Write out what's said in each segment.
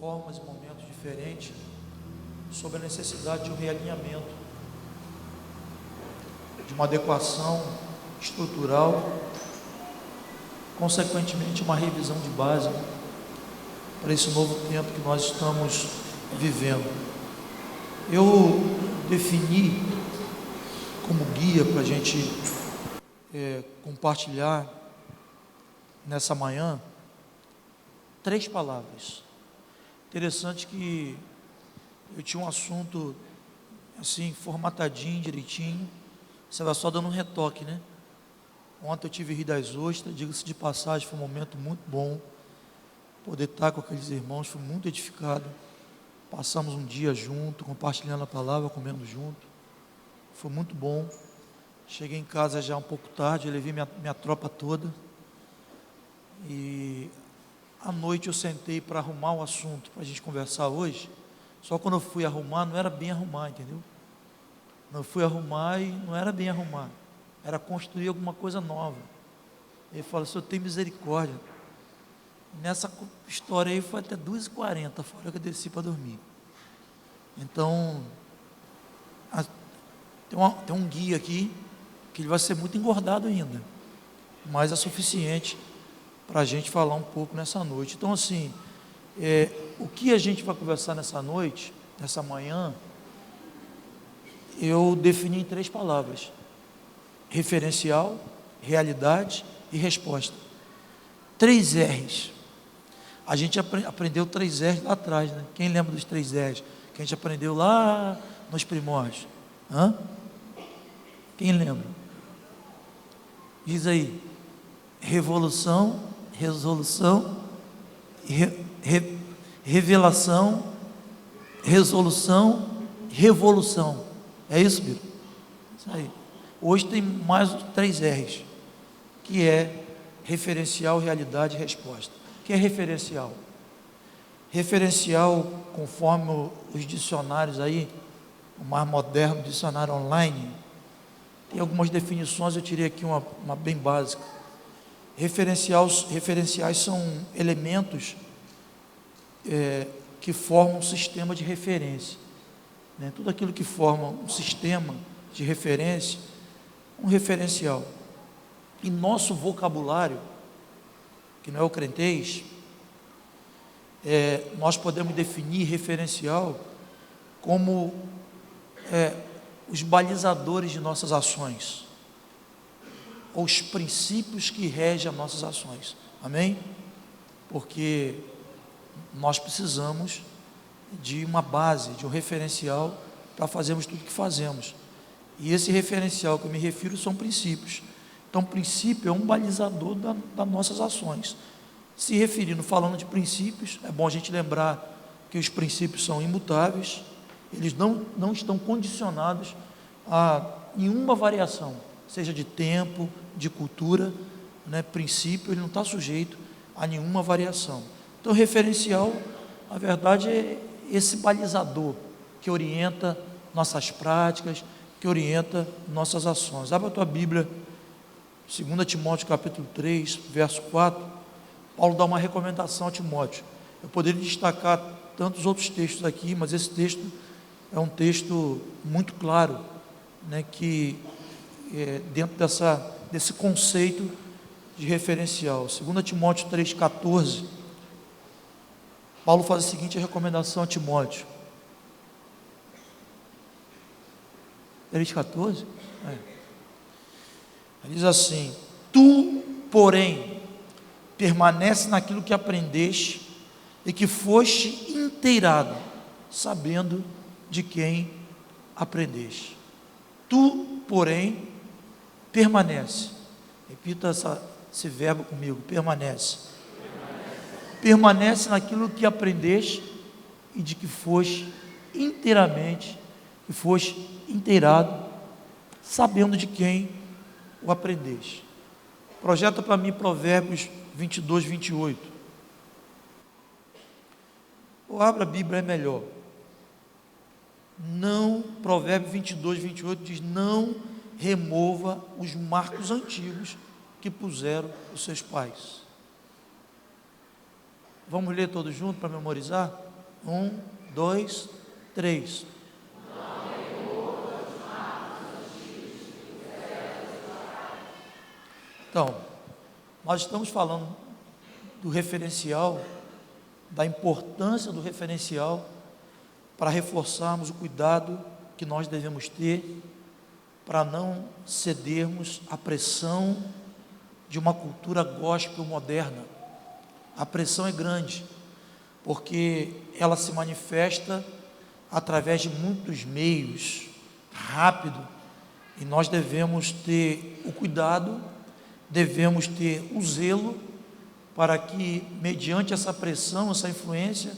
formas e momentos diferentes sobre a necessidade de um realinhamento, de uma adequação estrutural, consequentemente uma revisão de base para esse novo tempo que nós estamos vivendo. Eu defini como guia para a gente compartilhar nessa manhã 3 palavras. Interessante que eu tinha um assunto assim, formatadinho, direitinho. Você vai só dando um retoque, né? Ontem eu tive Rio das Ostras, diga-se de passagem, foi um momento muito bom. Poder estar com aqueles irmãos, foi muito edificado. Passamos um dia junto, compartilhando a palavra, comendo junto. Foi muito bom. Cheguei em casa já um pouco tarde, eu levei minha tropa toda. E à noite eu sentei para arrumar o assunto, para a gente conversar hoje. Só quando eu fui arrumar, não era bem arrumar, entendeu? Eu fui arrumar e não era bem arrumar. Era construir alguma coisa nova. Ele falou: Senhor, tem misericórdia. Nessa história aí foi até 2h40, fora que eu desci para dormir. Então, tem um guia aqui, que ele vai ser muito engordado ainda, mas é suficiente para a gente falar um pouco nessa noite. Então, assim, o que a gente vai conversar nessa noite, nessa manhã, eu defini em 3 palavras: referencial, realidade e resposta. 3 R's. A gente aprendeu 3 R's lá atrás, né? Quem lembra dos 3 R's que a gente aprendeu lá nos primórdios? Quem lembra? Diz aí: revolução, resolução, revelação, resolução, revolução. É isso, Biro? Isso aí. Hoje tem mais 3 R's, que é referencial, realidade e resposta. O que é referencial? Referencial, conforme os dicionários aí, o mais moderno dicionário online, tem algumas definições, eu tirei aqui uma bem básica. Referenciais são elementos que formam um sistema de referência, né? Tudo aquilo que forma um sistema de referência, um referencial. Em nosso vocabulário, que não é o crentez, nós podemos definir referencial como os balizadores de nossas ações, ou os princípios que regem as nossas ações. Amém? Porque nós precisamos de uma base, de um referencial para fazermos tudo que fazemos. E esse referencial que eu me refiro são princípios. Então, princípio é um balizador das nossas ações. Se referindo, falando de princípios, é bom a gente lembrar que os princípios são imutáveis, eles não estão condicionados a nenhuma variação, seja de tempo, de cultura, né? Princípio, ele não está sujeito a nenhuma variação. Então, referencial, a verdade, é esse balizador que orienta nossas práticas, que orienta nossas ações. Abra a tua Bíblia, 2 Timóteo capítulo 3, verso 4, Paulo dá uma recomendação a Timóteo. Eu poderia destacar tantos outros textos aqui, mas esse texto é um texto muito claro, né, que dentro desse conceito de referencial. 2 Timóteo 3,14, Paulo faz a seguinte recomendação a Timóteo. 3,14? Ele diz assim: tu, porém, permanece naquilo que aprendeste e que foste inteirado, sabendo de quem aprendeste. Tu, porém, permanece. Repita esse verbo comigo: permanece. Permanece naquilo que aprendeste e de que foste inteiramente, que foste inteirado, sabendo de quem o aprendeste. Projeta para mim Provérbios 22, 28. Ou abra a Bíblia, é melhor. Não, Provérbios 22, 28 diz: não remova os marcos antigos que puseram os seus pais. Vamos ler todos juntos para memorizar? Um, dois, três. Então, nós estamos falando do referencial, da importância do referencial, para reforçarmos o cuidado que nós devemos ter, para não cedermos à pressão de uma cultura gospel moderna. A pressão é grande, porque ela se manifesta através de muitos meios, rápido, e nós devemos ter o cuidado, devemos ter o zelo, para que, mediante essa pressão, essa influência,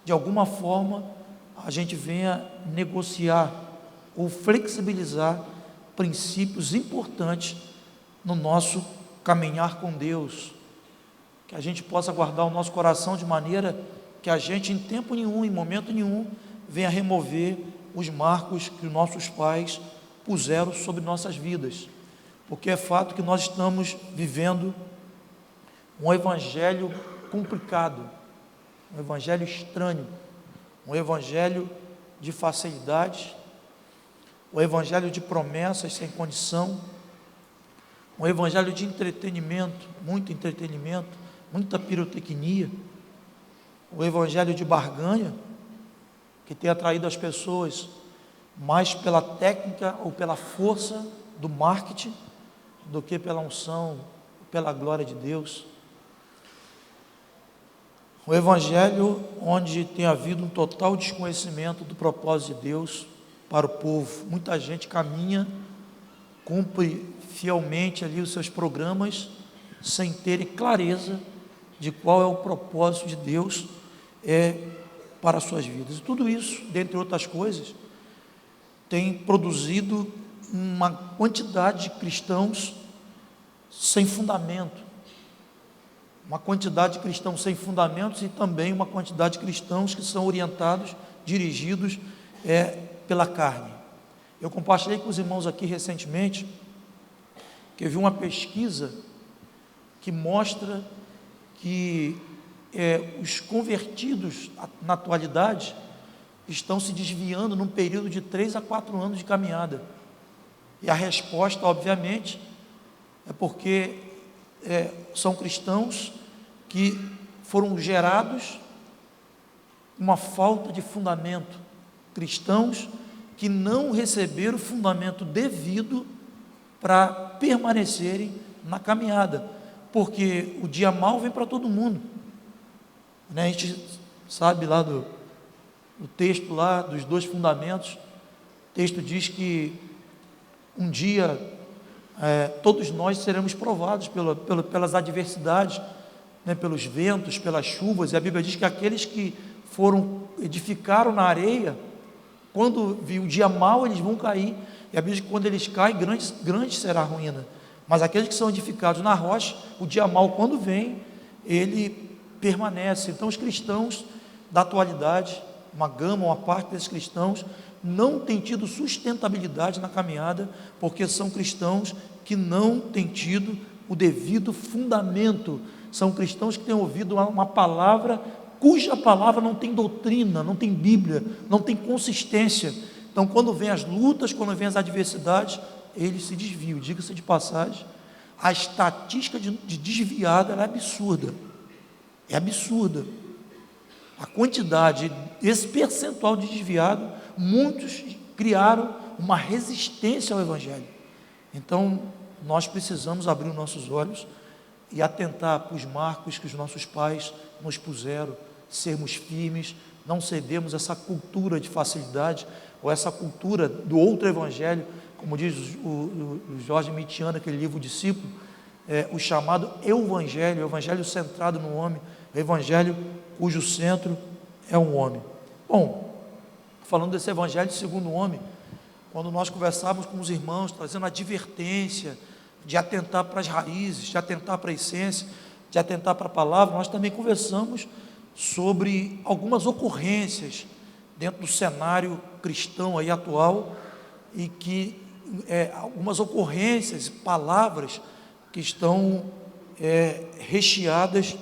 de alguma forma, a gente venha negociar ou flexibilizar princípios importantes no nosso caminhar com Deus, que a gente possa guardar o nosso coração de maneira que a gente, em tempo nenhum, em momento nenhum, venha remover os marcos que os nossos pais puseram sobre nossas vidas, porque é fato que nós estamos vivendo um evangelho complicado, um evangelho estranho, um evangelho de facilidades, um evangelho de promessas sem condição, um evangelho de entretenimento, muita pirotecnia, um evangelho de barganha, que tem atraído as pessoas mais pela técnica ou pela força do marketing, do que pela unção, pela glória de Deus. O evangelho onde tem havido um total desconhecimento do propósito de Deus para o povo. Muita gente caminha, cumpre fielmente ali os seus programas, sem terem clareza de qual é o propósito de Deus para as suas vidas. E tudo isso, dentre outras coisas, tem produzido uma quantidade de cristãos sem fundamento, uma quantidade de cristãos sem fundamentos e também uma quantidade de cristãos que são orientados, dirigidos pela carne. Eu compartilhei com os irmãos aqui recentemente que eu vi uma pesquisa que mostra que os convertidos na atualidade estão se desviando num período de 3 a 4 anos de caminhada. E a resposta, obviamente, é porque são cristãos que foram gerados uma falta de fundamento, cristãos que não receberam o fundamento devido para permanecerem na caminhada, porque o dia mau vem para todo mundo, né? A gente sabe lá do texto lá dos 2 fundamentos, o texto diz que um dia todos nós seremos provados pelas adversidades, né, pelos ventos, pelas chuvas, e a Bíblia diz que aqueles que edificaram na areia, quando vir o dia mau, eles vão cair, e a Bíblia diz que quando eles caem, grande será a ruína, mas aqueles que são edificados na rocha, o dia mau quando vem, ele permanece. Então os cristãos da atualidade, uma parte desses cristãos, não tem tido sustentabilidade na caminhada, porque são cristãos que não têm tido o devido fundamento, são cristãos que têm ouvido uma palavra, cuja palavra não tem doutrina, não tem Bíblia, não tem consistência. Então quando vem as lutas, quando vem as adversidades, eles se desviam. Diga-se de passagem, a estatística de desviada é absurda, a quantidade, esse percentual de desviado, muitos criaram uma resistência ao Evangelho. Então, nós precisamos abrir os nossos olhos e atentar para os marcos que os nossos pais nos puseram, sermos firmes, não cedermos essa cultura de facilidade, ou essa cultura do outro Evangelho, como diz o Jorge Mitiano, aquele livro Discípulo, o chamado Evangelho, o Evangelho centrado no homem, o Evangelho cujo centro é um homem. Bom, falando desse Evangelho segundo o homem, quando nós conversávamos com os irmãos, trazendo advertência de atentar para as raízes, de atentar para a essência, de atentar para a palavra, nós também conversamos sobre algumas ocorrências dentro do cenário cristão aí atual, e que algumas ocorrências, palavras que estão recheadas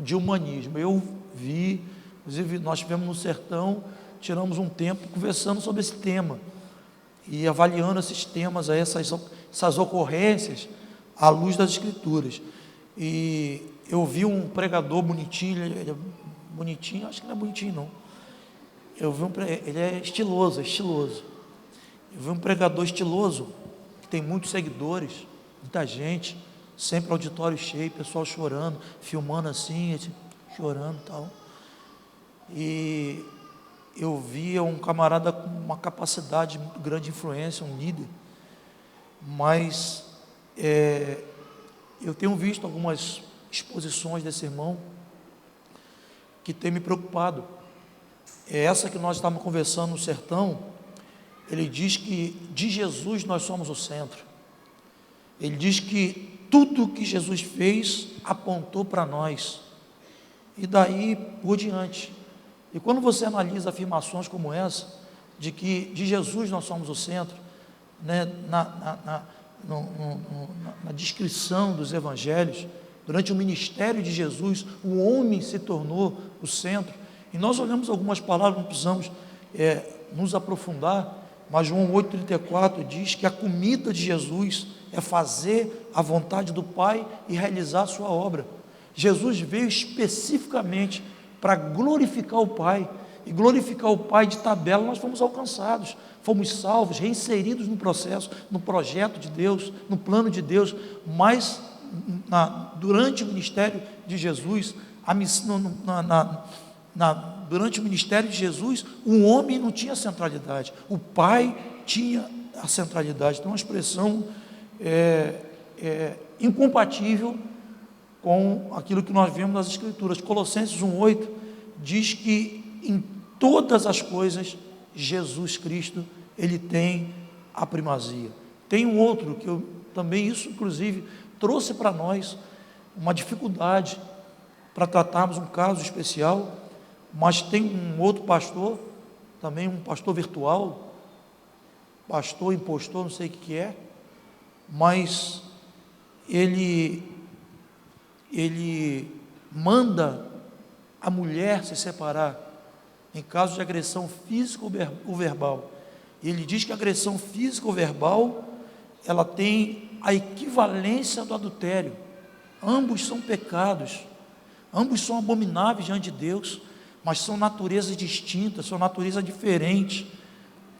de humanismo. Eu vi Inclusive, nós estivemos no sertão, tiramos um tempo conversando sobre esse tema e avaliando esses temas, aí, essas ocorrências à luz das Escrituras. E eu vi um pregador bonitinho, ele é bonitinho, acho que não é bonitinho não. Ele é estiloso, Eu vi um pregador estiloso, que tem muitos seguidores, muita gente, sempre auditório cheio, pessoal chorando, filmando assim, chorando e tal. E eu via um camarada com uma capacidade muito grande de influência, um líder, mas eu tenho visto algumas exposições desse irmão que tem me preocupado. É essa que nós estávamos conversando no sertão. Ele diz que de Jesus nós somos o centro. Ele diz que tudo que Jesus fez apontou para nós, e daí por diante. E quando você analisa afirmações como essa, de que de Jesus nós somos o centro, né, na descrição dos evangelhos, durante o ministério de Jesus, o homem se tornou o centro. E nós olhamos algumas palavras, não precisamos nos aprofundar, mas João 8,34 diz que a comida de Jesus é fazer a vontade do Pai e realizar a sua obra. Jesus veio especificamente para glorificar o Pai, e glorificar o Pai de tabela nós fomos alcançados, fomos salvos, reinseridos no processo, no projeto de Deus, no plano de Deus, mas durante o ministério de Jesus, durante o ministério de Jesus, o homem não tinha centralidade, o Pai tinha a centralidade. Então, uma expressão incompatível com aquilo que nós vemos nas Escrituras. Colossenses 1,8 diz que em todas as coisas, Jesus Cristo, Ele tem a primazia. Tem um outro, que eu também, isso inclusive, trouxe para nós uma dificuldade para tratarmos um caso especial, mas tem um outro pastor, também um pastor virtual, pastor, impostor, não sei o que é, mas ele manda a mulher se separar em caso de agressão física ou verbal. Ele diz que a agressão física ou verbal, ela tem a equivalência do adultério. Ambos são pecados, ambos são abomináveis diante de Deus, mas são naturezas distintas, são naturezas diferentes.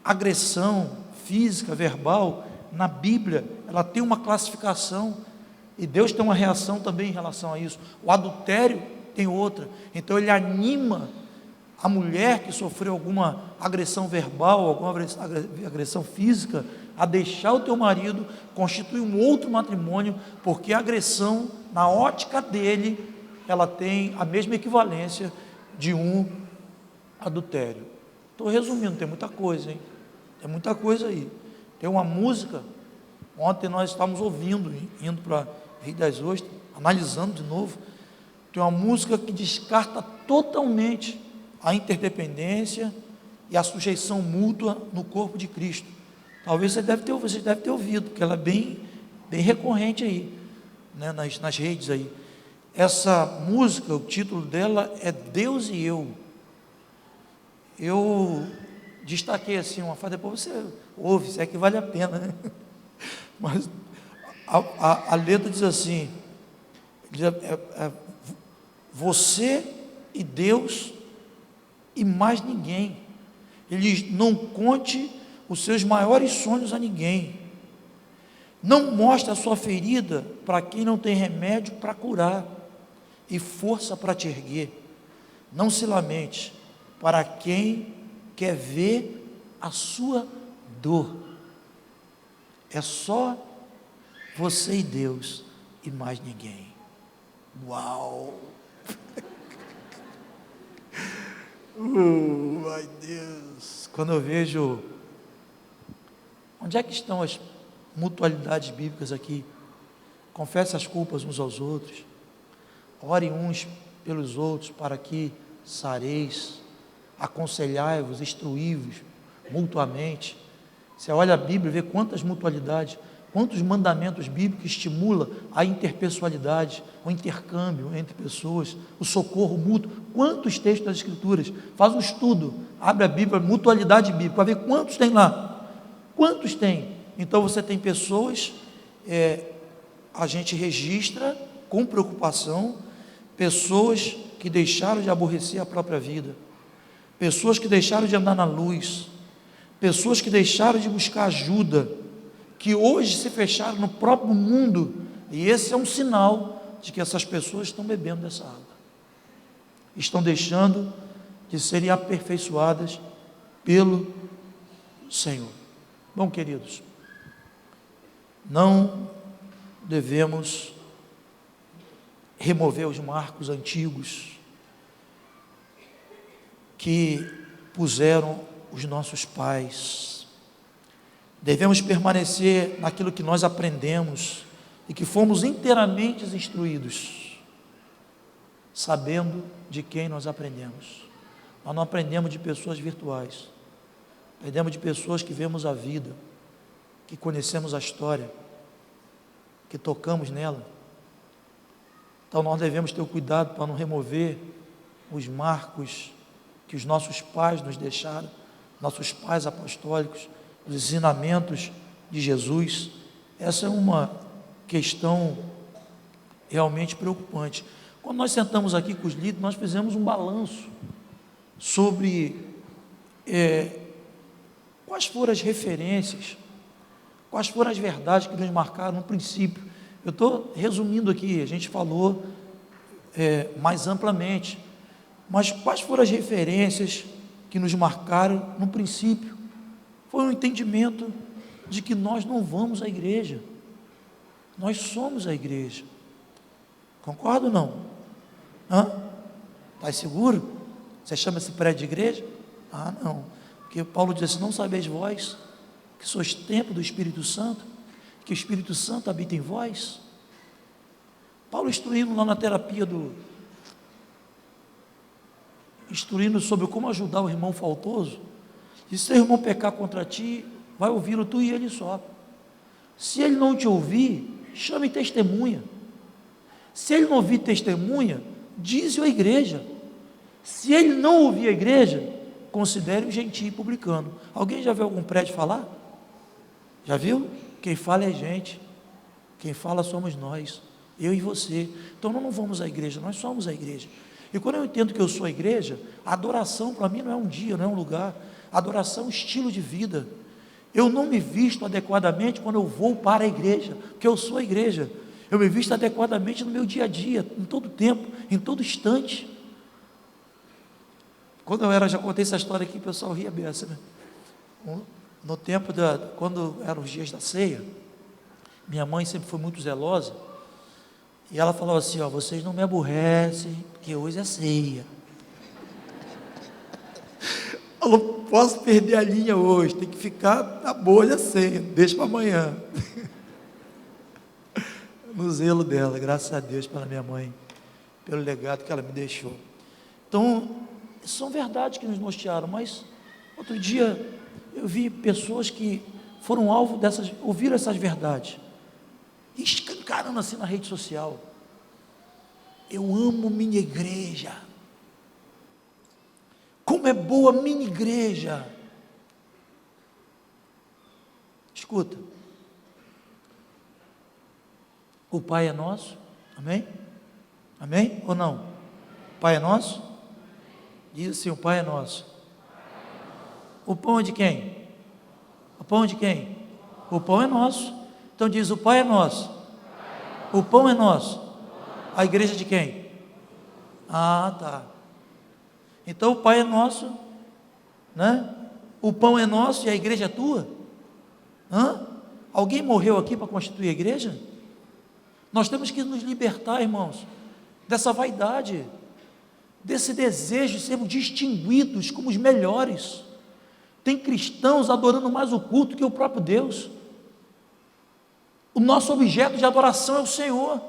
Agressão física, verbal, na Bíblia, ela tem uma classificação, e Deus tem uma reação também em relação a isso. O adultério tem outra. Então ele anima a mulher que sofreu alguma agressão verbal, alguma agressão física, a deixar o teu marido, constituir um outro matrimônio, porque a agressão, na ótica dele, ela tem a mesma equivalência de um adultério. Estou resumindo, tem muita coisa, hein? Tem muita coisa aí. Tem uma música, ontem nós estávamos ouvindo, indo para Rio das Ostras, analisando de novo, tem uma música que descarta totalmente a interdependência e a sujeição mútua no corpo de Cristo. Talvez você deve ter ouvido, porque ela é bem recorrente aí, né, nas redes aí. Essa música, o título dela é Deus e Eu. Eu destaquei assim uma frase, depois você ouve, se é que vale a pena, né? Mas a letra diz assim: você e Deus e mais ninguém. Ele diz: não conte os seus maiores sonhos a ninguém, não mostre a sua ferida para quem não tem remédio para curar e força para te erguer, não se lamente para quem quer ver a sua dor. É só você e Deus e mais ninguém. Uau! Ai Deus! Quando eu vejo, onde é que estão as mutualidades bíblicas aqui? Confesse as culpas uns aos outros, orem uns pelos outros para que sareis, aconselhai-vos, instruí-vos mutuamente. Você olha a Bíblia e vê quantas mutualidades. Quantos mandamentos bíblicos estimula a interpessoalidade, o intercâmbio entre pessoas, o socorro mútuo? Quantos textos das Escrituras? Faz um estudo, abre a Bíblia, mutualidade bíblica, para ver quantos tem lá. Quantos tem? Então você tem pessoas, a gente registra com preocupação, pessoas que deixaram de aborrecer a própria vida, pessoas que deixaram de andar na luz, pessoas que deixaram de buscar ajuda, que hoje se fecharam no próprio mundo, e esse é um sinal de que essas pessoas estão bebendo dessa água, estão deixando de serem aperfeiçoadas pelo Senhor. Bom, queridos, não devemos remover os marcos antigos que puseram os nossos pais. Devemos permanecer naquilo que nós aprendemos e que fomos inteiramente instruídos, sabendo de quem nós aprendemos. Nós não aprendemos de pessoas virtuais, aprendemos de pessoas que vemos a vida, que conhecemos a história, que tocamos nela. Então nós devemos ter o cuidado para não remover os marcos que os nossos pais nos deixaram, nossos pais apostólicos, os ensinamentos de Jesus. Essa é uma questão realmente preocupante. Quando nós sentamos aqui com os líderes, nós fizemos um balanço sobre quais foram as referências, quais foram as verdades que nos marcaram no princípio. Eu estou resumindo aqui, a gente falou mais amplamente, mas quais foram as referências que nos marcaram no princípio? Foi um entendimento de que nós não vamos à igreja, nós somos a igreja. Concorda ou não? Está seguro? Você chama esse prédio de igreja? Não, porque Paulo diz assim: não sabeis vós que sois templo do Espírito Santo, que o Espírito Santo habita em vós? Paulo instruindo lá na terapia instruindo sobre como ajudar o irmão faltoso. E se o irmão pecar contra ti, vai ouvi-lo tu e ele só. Se ele não te ouvir, chame testemunha. Se ele não ouvir testemunha, dize-o à igreja. Se ele não ouvir a igreja, considere o gentio publicano. Alguém já viu algum prédio falar? Já viu? Quem fala é a gente, quem fala somos nós, eu e você. Então nós não vamos à igreja, nós somos a igreja. E quando eu entendo que eu sou a igreja, a adoração para mim não é um dia, não é um lugar. Adoração é um estilo de vida. Eu não me visto adequadamente quando eu vou para a igreja, porque eu sou a igreja. Eu me visto adequadamente no meu dia a dia, em todo tempo, em todo instante. Quando eu era, já contei essa história aqui, o pessoal ria beça, né? No tempo quando eram os dias da ceia, minha mãe sempre foi muito zelosa, e ela falava assim: vocês não me aborrecem, porque hoje é ceia. Eu não posso perder a linha hoje, tem que ficar na boa da ceia, deixa para amanhã. No zelo dela, graças a Deus pela minha mãe, pelo legado que ela me deixou. Então, são verdades que nos nortearam, mas outro dia eu vi pessoas que foram alvo ouviram essas verdades, escancarando assim na rede social: eu amo minha igreja, como é boa a minha igreja. Escuta, o Pai é nosso, amém? Amém ou não? O Pai é nosso? Diz assim: o Pai é nosso. O pão é de quem? O pão é de quem? O pão é nosso. Então diz: o Pai é nosso, o pão é nosso. A igreja é de quem? Tá. Então o Pai é nosso, né? O pão é nosso e a igreja é tua? Alguém morreu aqui para constituir a igreja? Nós temos que nos libertar, irmãos, dessa vaidade, desse desejo de sermos distinguidos como os melhores. Tem cristãos adorando mais o culto que o próprio Deus. O nosso objeto de adoração é o Senhor.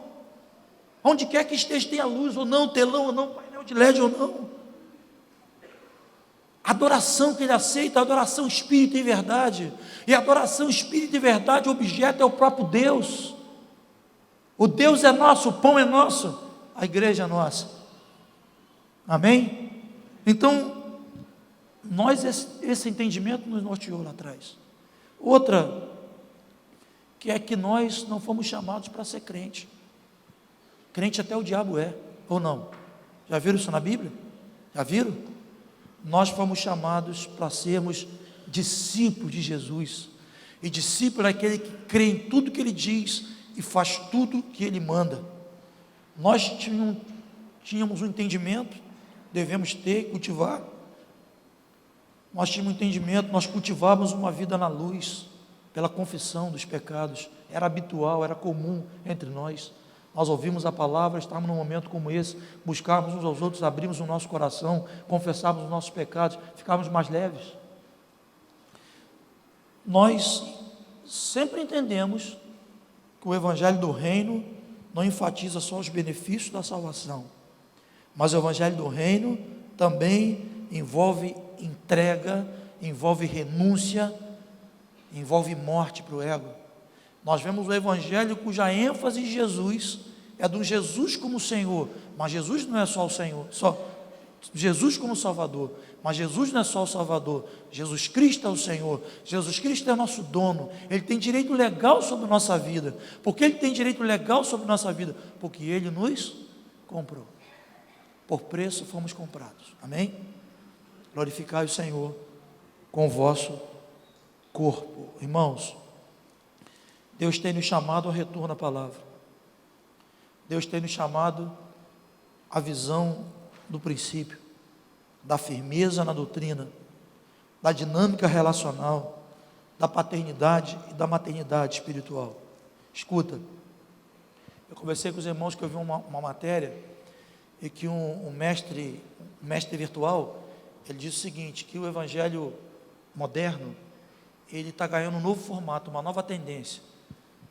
Onde quer que esteja, tenha luz ou não, telão ou não, painel de LED ou não. A adoração que ele aceita, a adoração espírito e verdade. E a adoração espírito e verdade, o objeto é o próprio Deus. O Deus é nosso, o pão é nosso, a igreja é nossa. Amém? Então, esse entendimento nos norteou lá atrás. Outra, que é que nós não fomos chamados para ser crente. Crente até o diabo é, ou não? Já viram isso na Bíblia? Já viram? Nós fomos chamados para sermos discípulos de Jesus. E discípulo é aquele que crê em tudo que ele diz e faz tudo que ele manda. Nós tínhamos um entendimento, devemos ter e cultivar. Nós tínhamos um entendimento, nós cultivávamos uma vida na luz, pela confissão dos pecados. Era habitual, era comum entre nós. Nós ouvimos a palavra, estávamos num momento como esse, buscávamos uns aos outros, abrimos o nosso coração, confessávamos os nossos pecados, ficávamos mais leves. Nós sempre entendemos que o Evangelho do Reino não enfatiza só os benefícios da salvação, mas o Evangelho do Reino também envolve entrega, envolve renúncia, envolve morte para o ego. Nós vemos o Evangelho cuja ênfase em Jesus é do Jesus como Senhor, mas Jesus não é só o Senhor, só Jesus como Salvador, mas Jesus não é só o Salvador, Jesus Cristo é o Senhor, Jesus Cristo é nosso dono, Ele tem direito legal sobre a nossa vida. Por que Ele tem direito legal sobre a nossa vida? Porque Ele nos comprou, por preço fomos comprados, amém? Glorificai o Senhor com o vosso corpo. Irmãos, Deus tem nos chamado ao retorno à palavra, Deus tem nos chamado à visão do princípio, da firmeza na doutrina, da dinâmica relacional, da paternidade e da maternidade espiritual. Escuta, eu conversei com os irmãos que eu vi uma matéria e que um mestre virtual, ele disse o seguinte, que o evangelho moderno, ele está ganhando um novo formato, uma nova tendência,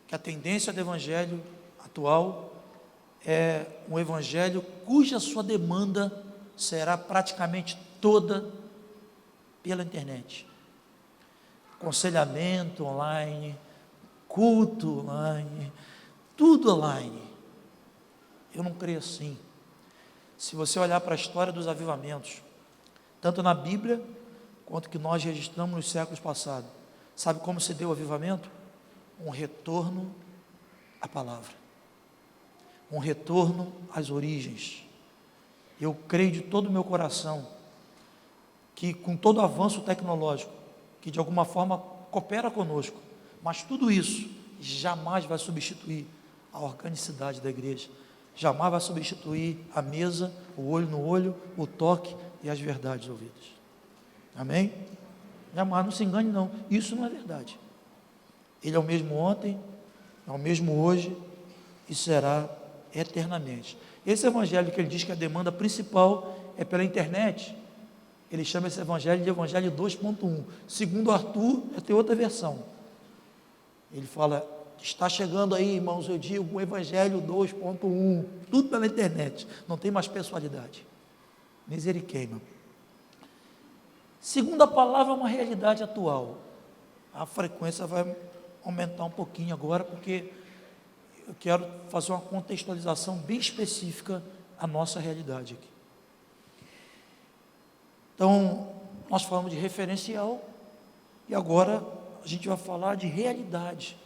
que a tendência do evangelho atual é um evangelho cuja sua demanda será praticamente toda pela internet. Aconselhamento online, culto online, tudo online. Eu não creio assim. Se você olhar para a história dos avivamentos, tanto na Bíblia, quanto que nós registramos nos séculos passados, sabe como se deu o avivamento? Um retorno à palavra, um retorno às origens. Eu creio de todo o meu coração que com todo o avanço tecnológico, que de alguma forma coopera conosco, mas tudo isso jamais vai substituir a organicidade da igreja, jamais vai substituir a mesa, o olho no olho, o toque e as verdades ouvidas. Amém? Jamais, não se engane não, isso não é verdade. Ele é o mesmo ontem, é o mesmo hoje e será eternamente. Esse evangelho que ele diz que a demanda principal é pela internet, ele chama esse evangelho de evangelho 2.1. Segundo Arthur, tem outra versão. Ele fala, está chegando aí, irmãos, eu digo, o evangelho 2.1, tudo pela internet, não tem mais pessoalidade. Misericórdia. Segunda palavra é uma realidade atual. A frequência vai aumentar um pouquinho agora, porque eu quero fazer uma contextualização bem específica à nossa realidade aqui. Então, nós falamos de referencial e agora a gente vai falar de realidade.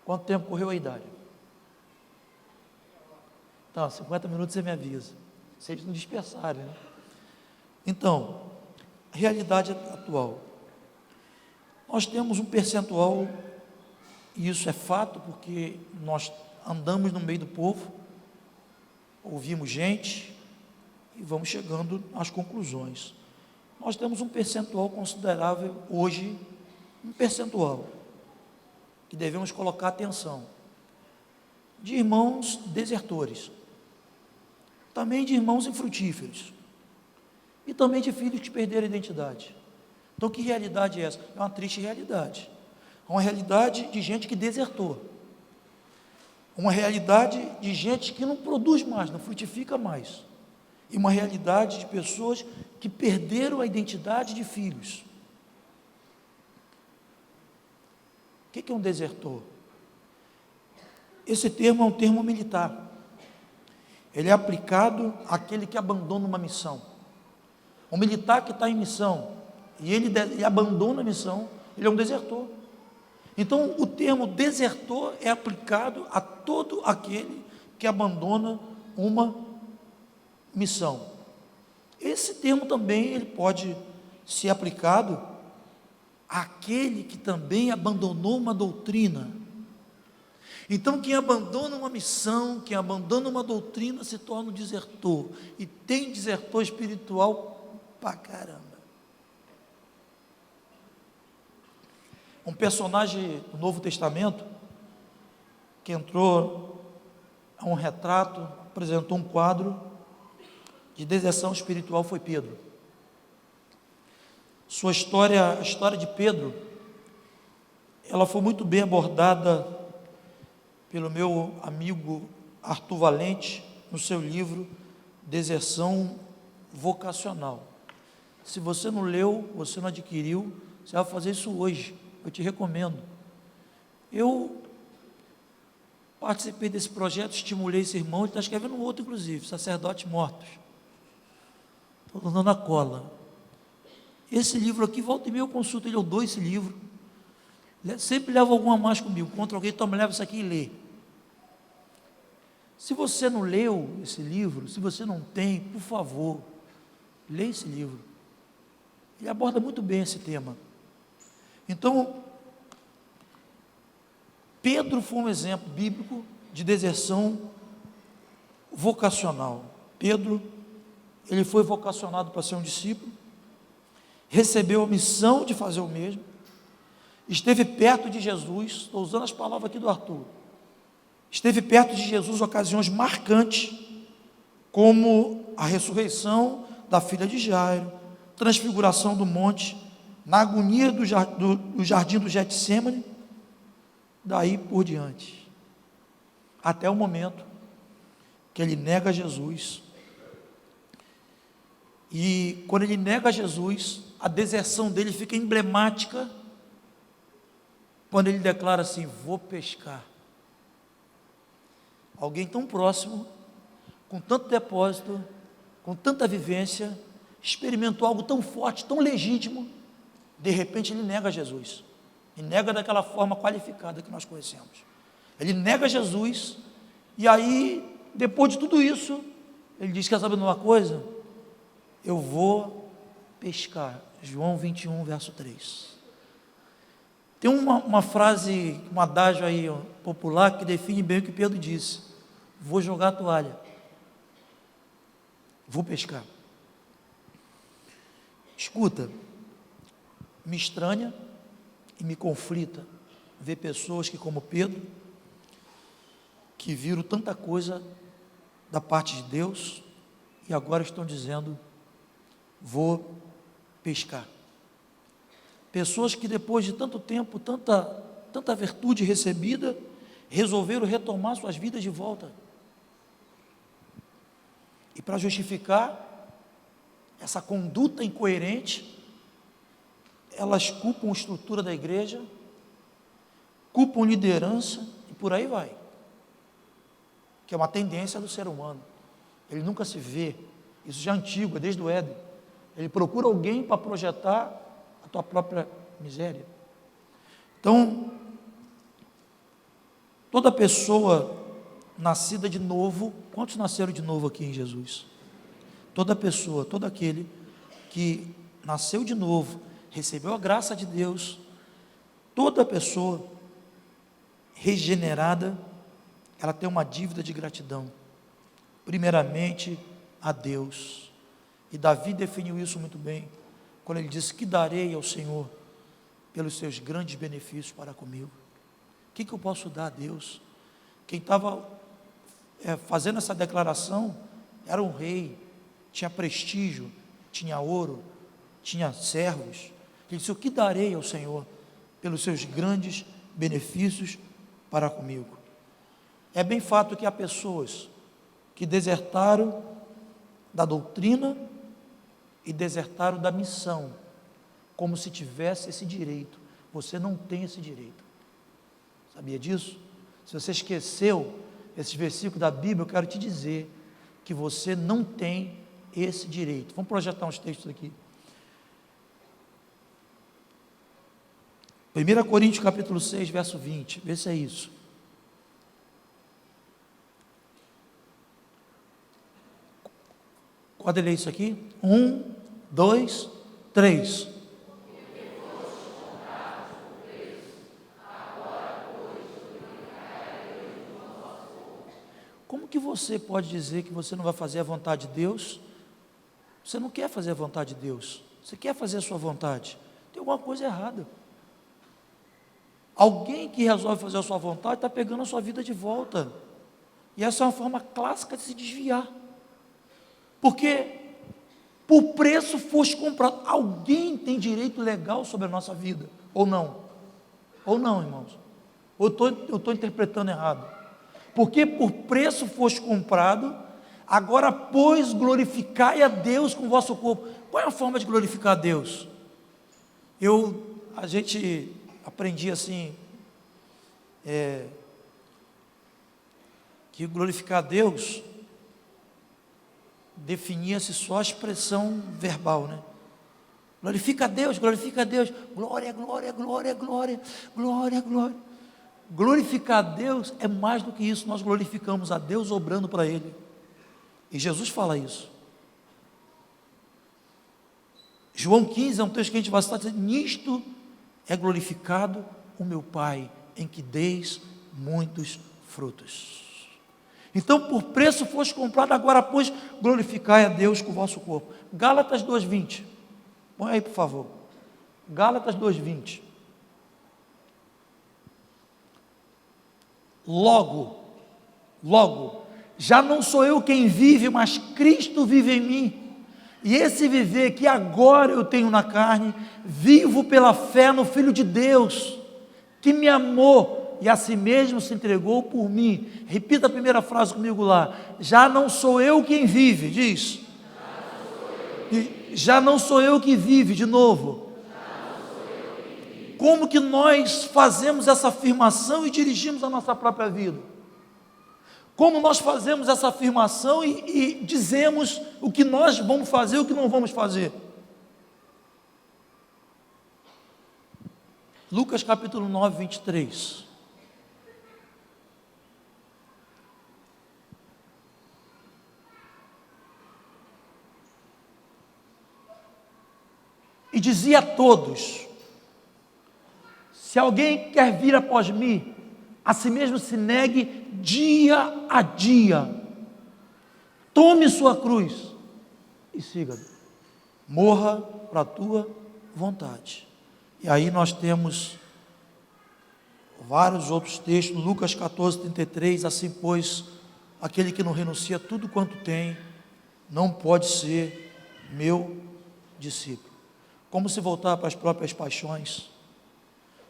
Quanto tempo correu a idade? Então, 50 minutos você me avisa, se eles não dispersarem, né? Então, realidade atual. Nós temos um percentual, e isso é fato, porque nós andamos no meio do povo, ouvimos gente e vamos chegando às conclusões. Nós temos um percentual considerável hoje, um percentual que devemos colocar atenção, de irmãos desertores, também de irmãos infrutíferos, e também de filhos que perderam a identidade. Então, que realidade é essa? É uma triste realidade. É uma realidade de gente que desertou. Uma realidade de gente que não produz mais, não frutifica mais. e uma realidade de pessoas que perderam a identidade de filhos. O que é um desertor? Esse termo é um termo militar. Ele é aplicado àquele que abandona uma missão. Um militar que está em missão e ele abandona a missão, ele é um desertor. Então, o termo desertor é aplicado a todo aquele que abandona uma missão. Esse termo também ele pode ser aplicado àquele que também abandonou uma doutrina. Então, quem abandona uma missão, quem abandona uma doutrina, se torna um desertor. E tem desertor espiritual pra caramba. Um personagem do Novo Testamento, que entrou a um retrato, apresentou um quadro de deserção espiritual, foi Pedro. Sua história, a história de Pedro, ela foi muito bem abordada pelo meu amigo Arthur Valente, no seu livro Deserção Vocacional. Se você não leu, você não adquiriu, você vai fazer isso hoje, eu te recomendo. Eu participei desse projeto, estimulei esse irmão, ele está escrevendo um outro inclusive, Sacerdotes Mortos. Estou dando a cola. Esse livro aqui, volta e meia eu consulto ele, eu dou esse livro, sempre levo alguma mais comigo, contra alguém, toma, leva isso aqui e lê. Se você não leu esse livro, se você não tem, por favor, leia esse livro. Ele aborda muito bem esse tema. Então, Pedro foi um exemplo bíblico de deserção vocacional. Pedro, ele foi vocacionado para ser um discípulo, recebeu a missão de fazer o mesmo, esteve perto de Jesus, estou usando as palavras aqui do Arthur, esteve perto de Jesus em ocasiões marcantes, como a ressurreição da filha de Jairo, transfiguração do monte, na agonia do jardim do Getsêmani, daí por diante, até o momento que ele nega Jesus. E quando ele nega Jesus, a deserção dele fica emblemática, quando ele declara assim: vou pescar. Alguém tão próximo, com tanto depósito, com tanta vivência, experimentou algo tão forte, tão legítimo, de repente ele nega Jesus, e nega daquela forma qualificada que nós conhecemos. Ele nega Jesus, e aí, depois de tudo isso, ele diz: quer saber de uma coisa? Eu vou pescar. João 21, verso 3. Tem uma frase, um adágio aí popular que define bem o que Pedro disse: vou jogar a toalha, vou pescar. Escuta, me estranha e me conflita ver pessoas que, como Pedro, que viram tanta coisa da parte de Deus e agora estão dizendo: vou pescar. Pessoas que depois de tanto tempo, tanta virtude recebida, resolveram retomar suas vidas de volta. E para justificar essa conduta incoerente, elas culpam a estrutura da igreja, culpam liderança e por aí vai. Que é uma tendência do ser humano. Ele nunca se vê, isso já é antigo, é desde o Éden. Ele procura alguém para projetar a tua própria miséria. Então, toda pessoa nascida de novo, quantos nasceram de novo aqui em Jesus? Toda pessoa, todo aquele que nasceu de novo, recebeu a graça de Deus, toda pessoa regenerada, ela tem uma dívida de gratidão, primeiramente a Deus. E Davi definiu isso muito bem, quando ele disse: que darei ao Senhor pelos seus grandes benefícios para comigo? O que eu posso dar a Deus? Quem estava fazendo essa declaração era um rei, tinha prestígio, tinha ouro, tinha servos. Ele disse: o que darei ao Senhor pelos seus grandes benefícios para comigo? É bem fato que há pessoas que desertaram da doutrina e desertaram da missão, como se tivesse esse direito. Você não tem esse direito. Sabia disso? Se você esqueceu esses versículos da Bíblia, eu quero te dizer que você não tem esse direito. Vamos projetar uns textos aqui. 1 Coríntios capítulo 6, verso 20, vê se é isso. Pode ler isso aqui? 1, 2, 3. Como que você pode dizer que você não vai fazer a vontade de Deus? Você não quer fazer a vontade de Deus, você quer fazer a sua vontade. Tem alguma coisa errada. Alguém que resolve fazer a sua vontade está pegando a sua vida de volta. E essa é uma forma clássica de se desviar. Porque por preço foste comprado. Alguém tem direito legal sobre a nossa vida? Ou não? Ou não, irmãos? Ou eu estou interpretando errado? Porque por preço foste comprado, agora, pois, glorificai a Deus com o vosso corpo. Qual é a forma de glorificar a Deus? A gente aprendi assim, que glorificar a Deus definia-se só a expressão verbal, né? Glorifica a Deus, glória, glória, glória, glória, glória, glória. Glorificar a Deus é mais do que isso, nós glorificamos a Deus obrando para Ele, e Jesus fala isso. João 15 é um texto que a gente vai citar, dizendo: nisto é glorificado o meu Pai, em que deis muitos frutos. Então, por preço foste comprado, agora, pois, glorificai a Deus com o vosso corpo. Gálatas 2:20, põe aí, por favor. Gálatas 2:20. Logo, já não sou eu quem vive, mas Cristo vive em mim. E esse viver que agora eu tenho na carne, vivo pela fé no Filho de Deus, que me amou e a si mesmo se entregou por mim. Repita a primeira frase comigo lá. Já não sou eu quem vive, diz. Já não sou eu que vive, de novo. Como que nós fazemos essa afirmação e dirigimos a nossa própria vida? Como nós fazemos essa afirmação e dizemos o que nós vamos fazer e o que não vamos fazer? Lucas capítulo 9, 23. E dizia a todos: se alguém quer vir após mim, a si mesmo se negue dia a dia, tome sua cruz e siga-me, morra para a tua vontade. E aí nós temos vários outros textos. Lucas 14, 33, assim pois, aquele que não renuncia a tudo quanto tem, não pode ser meu discípulo. Como se voltar para as próprias paixões,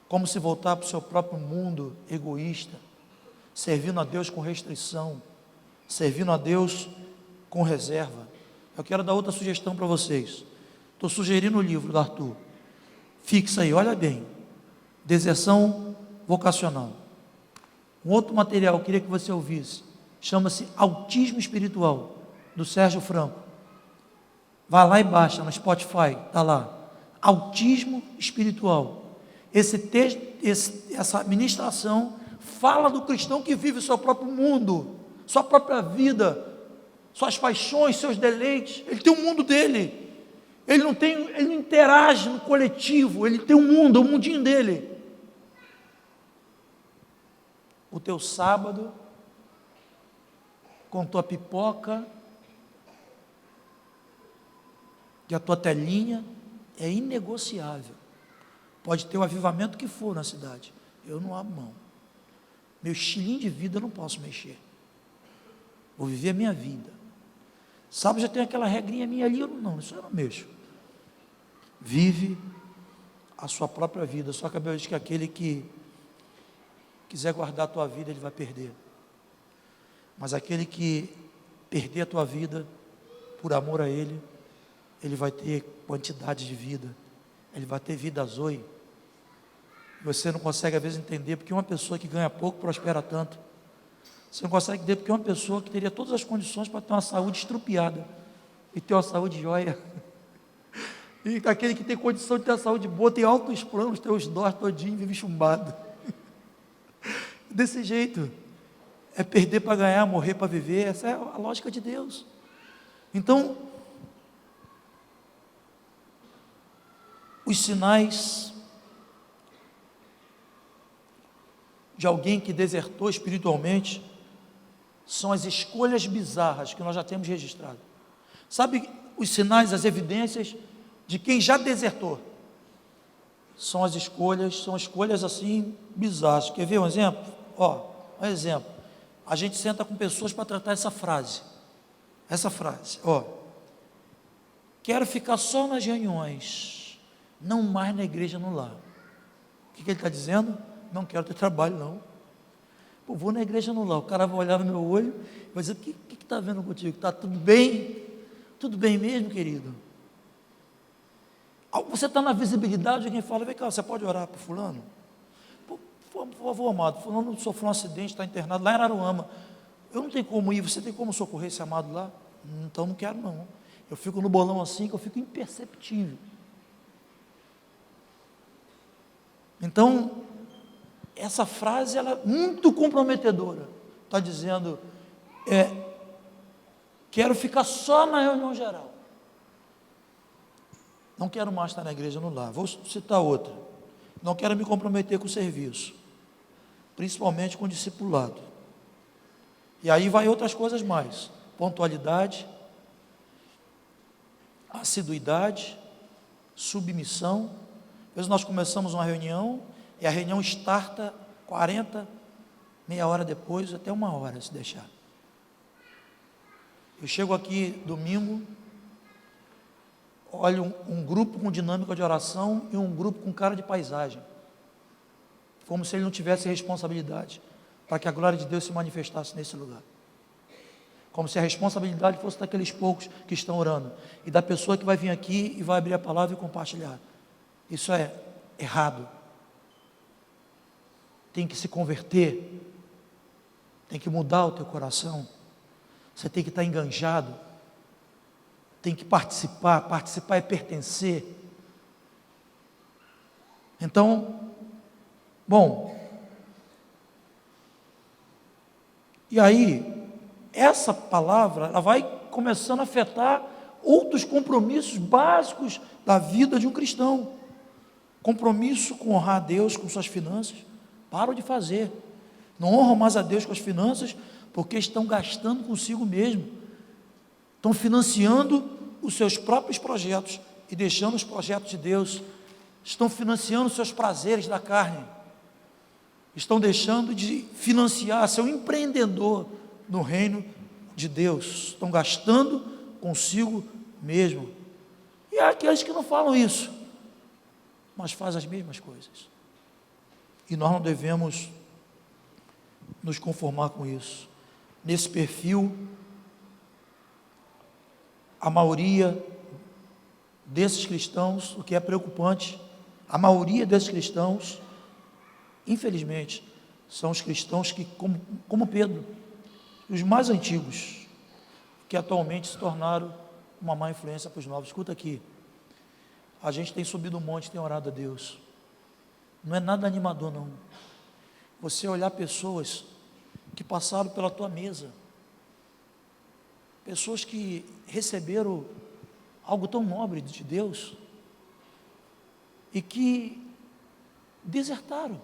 como se voltar para o seu próprio mundo egoísta, servindo a Deus com restrição, servindo a Deus com reserva. Eu quero dar outra sugestão para vocês. Estou sugerindo o livro do Arthur. Fixa aí, olha bem. Deserção vocacional. Um outro material que eu queria que você ouvisse, chama-se Autismo Espiritual, do Sérgio Franco. Vai lá e baixa no Spotify, está lá. Autismo Espiritual. Esse texto, essa ministração fala do cristão que vive o seu próprio mundo, sua própria vida, suas paixões, seus deleites. Ele tem um mundo dele. Ele não interage no coletivo, ele tem um mundo, o mundinho dele. O teu sábado, com tua pipoca e a tua telinha, é inegociável. Pode ter o avivamento que for na cidade, eu não abro mão. Meu estilinho de vida eu não posso mexer. Vou viver a minha vida. Sábado já tem aquela regrinha minha ali, isso eu não mexo. Vive a sua própria vida. Só que a Bíblia diz que aquele que quiser guardar a tua vida, ele vai perder. Mas aquele que perder a tua vida por amor a Ele, ele vai ter quantidade de vida, ele vai ter vida zoe. Você não consegue às vezes entender porque uma pessoa que ganha pouco prospera tanto. Você não consegue entender porque uma pessoa que teria todas as condições para ter uma saúde estrupiada e ter uma saúde jóia, e aquele que tem condição de ter a saúde boa, tem altos planos, tem os dós todinho, vive chumbado. Desse jeito, é perder para ganhar, morrer para viver. Essa é a lógica de Deus. Então, os sinais de alguém que desertou espiritualmente são as escolhas bizarras que nós já temos registrado. Sabe os sinais, as evidências de quem já desertou? São escolhas assim bizarras. Quer ver um exemplo? Um exemplo. A gente senta com pessoas para tratar essa frase. Quero ficar só nas reuniões, não mais na igreja, no lar. O que ele está dizendo? Não quero ter trabalho, não. Pô, vou na igreja, no lar. O cara vai olhar no meu olho e vai dizer: o que está vendo contigo? Está tudo bem? Tudo bem mesmo, querido? Você está na visibilidade, alguém fala: vem cá, você pode orar para fulano? Por favor, amado, fulano sofreu um acidente, está internado lá em Araruama. Eu não tenho como ir, você tem como socorrer esse amado lá? Então não quero não. Eu fico no bolão assim, que eu fico imperceptível. Então, essa frase, ela é muito comprometedora. Está dizendo, quero ficar só na reunião geral. Não quero mais estar na igreja, no lar. Vou citar outra. Não quero me comprometer com o serviço, principalmente com o discipulado. E aí vai outras coisas mais: pontualidade, assiduidade, submissão. Às vezes nós começamos uma reunião e a reunião starta 40, meia hora depois, até 1 hora, se deixar. Eu chego aqui domingo, olho um grupo com dinâmica de oração e um grupo com cara de paisagem, como se ele não tivesse responsabilidade para que a glória de Deus se manifestasse nesse lugar, como se a responsabilidade fosse daqueles poucos que estão orando e da pessoa que vai vir aqui e vai abrir a palavra e compartilhar. Isso é errado. Tem que se converter, tem que mudar o teu coração, você tem que estar enganjado, tem que participar é pertencer. Então, e aí, essa palavra, ela vai começando a afetar outros compromissos básicos da vida de um cristão. Compromisso com honrar a Deus com suas finanças, param de fazer, não honram mais a Deus com as finanças, porque estão gastando consigo mesmo, estão financiando os seus próprios projetos e deixando os projetos de Deus, estão financiando os seus prazeres da carne, estão deixando de financiar, ser um empreendedor no reino de Deus, estão gastando consigo mesmo. E há aqueles que não falam isso, mas fazem as mesmas coisas, e nós não devemos nos conformar com isso. Nesse perfil, a maioria desses cristãos, o que é preocupante, a maioria desses cristãos, infelizmente, são os cristãos que, como Pedro, os mais antigos, que atualmente se tornaram uma má influência para os novos. Escuta aqui, a gente tem subido um monte, tem orado a Deus, não é nada animador não, você olhar pessoas que passaram pela tua mesa, pessoas que receberam algo tão nobre de Deus, e que desertaram,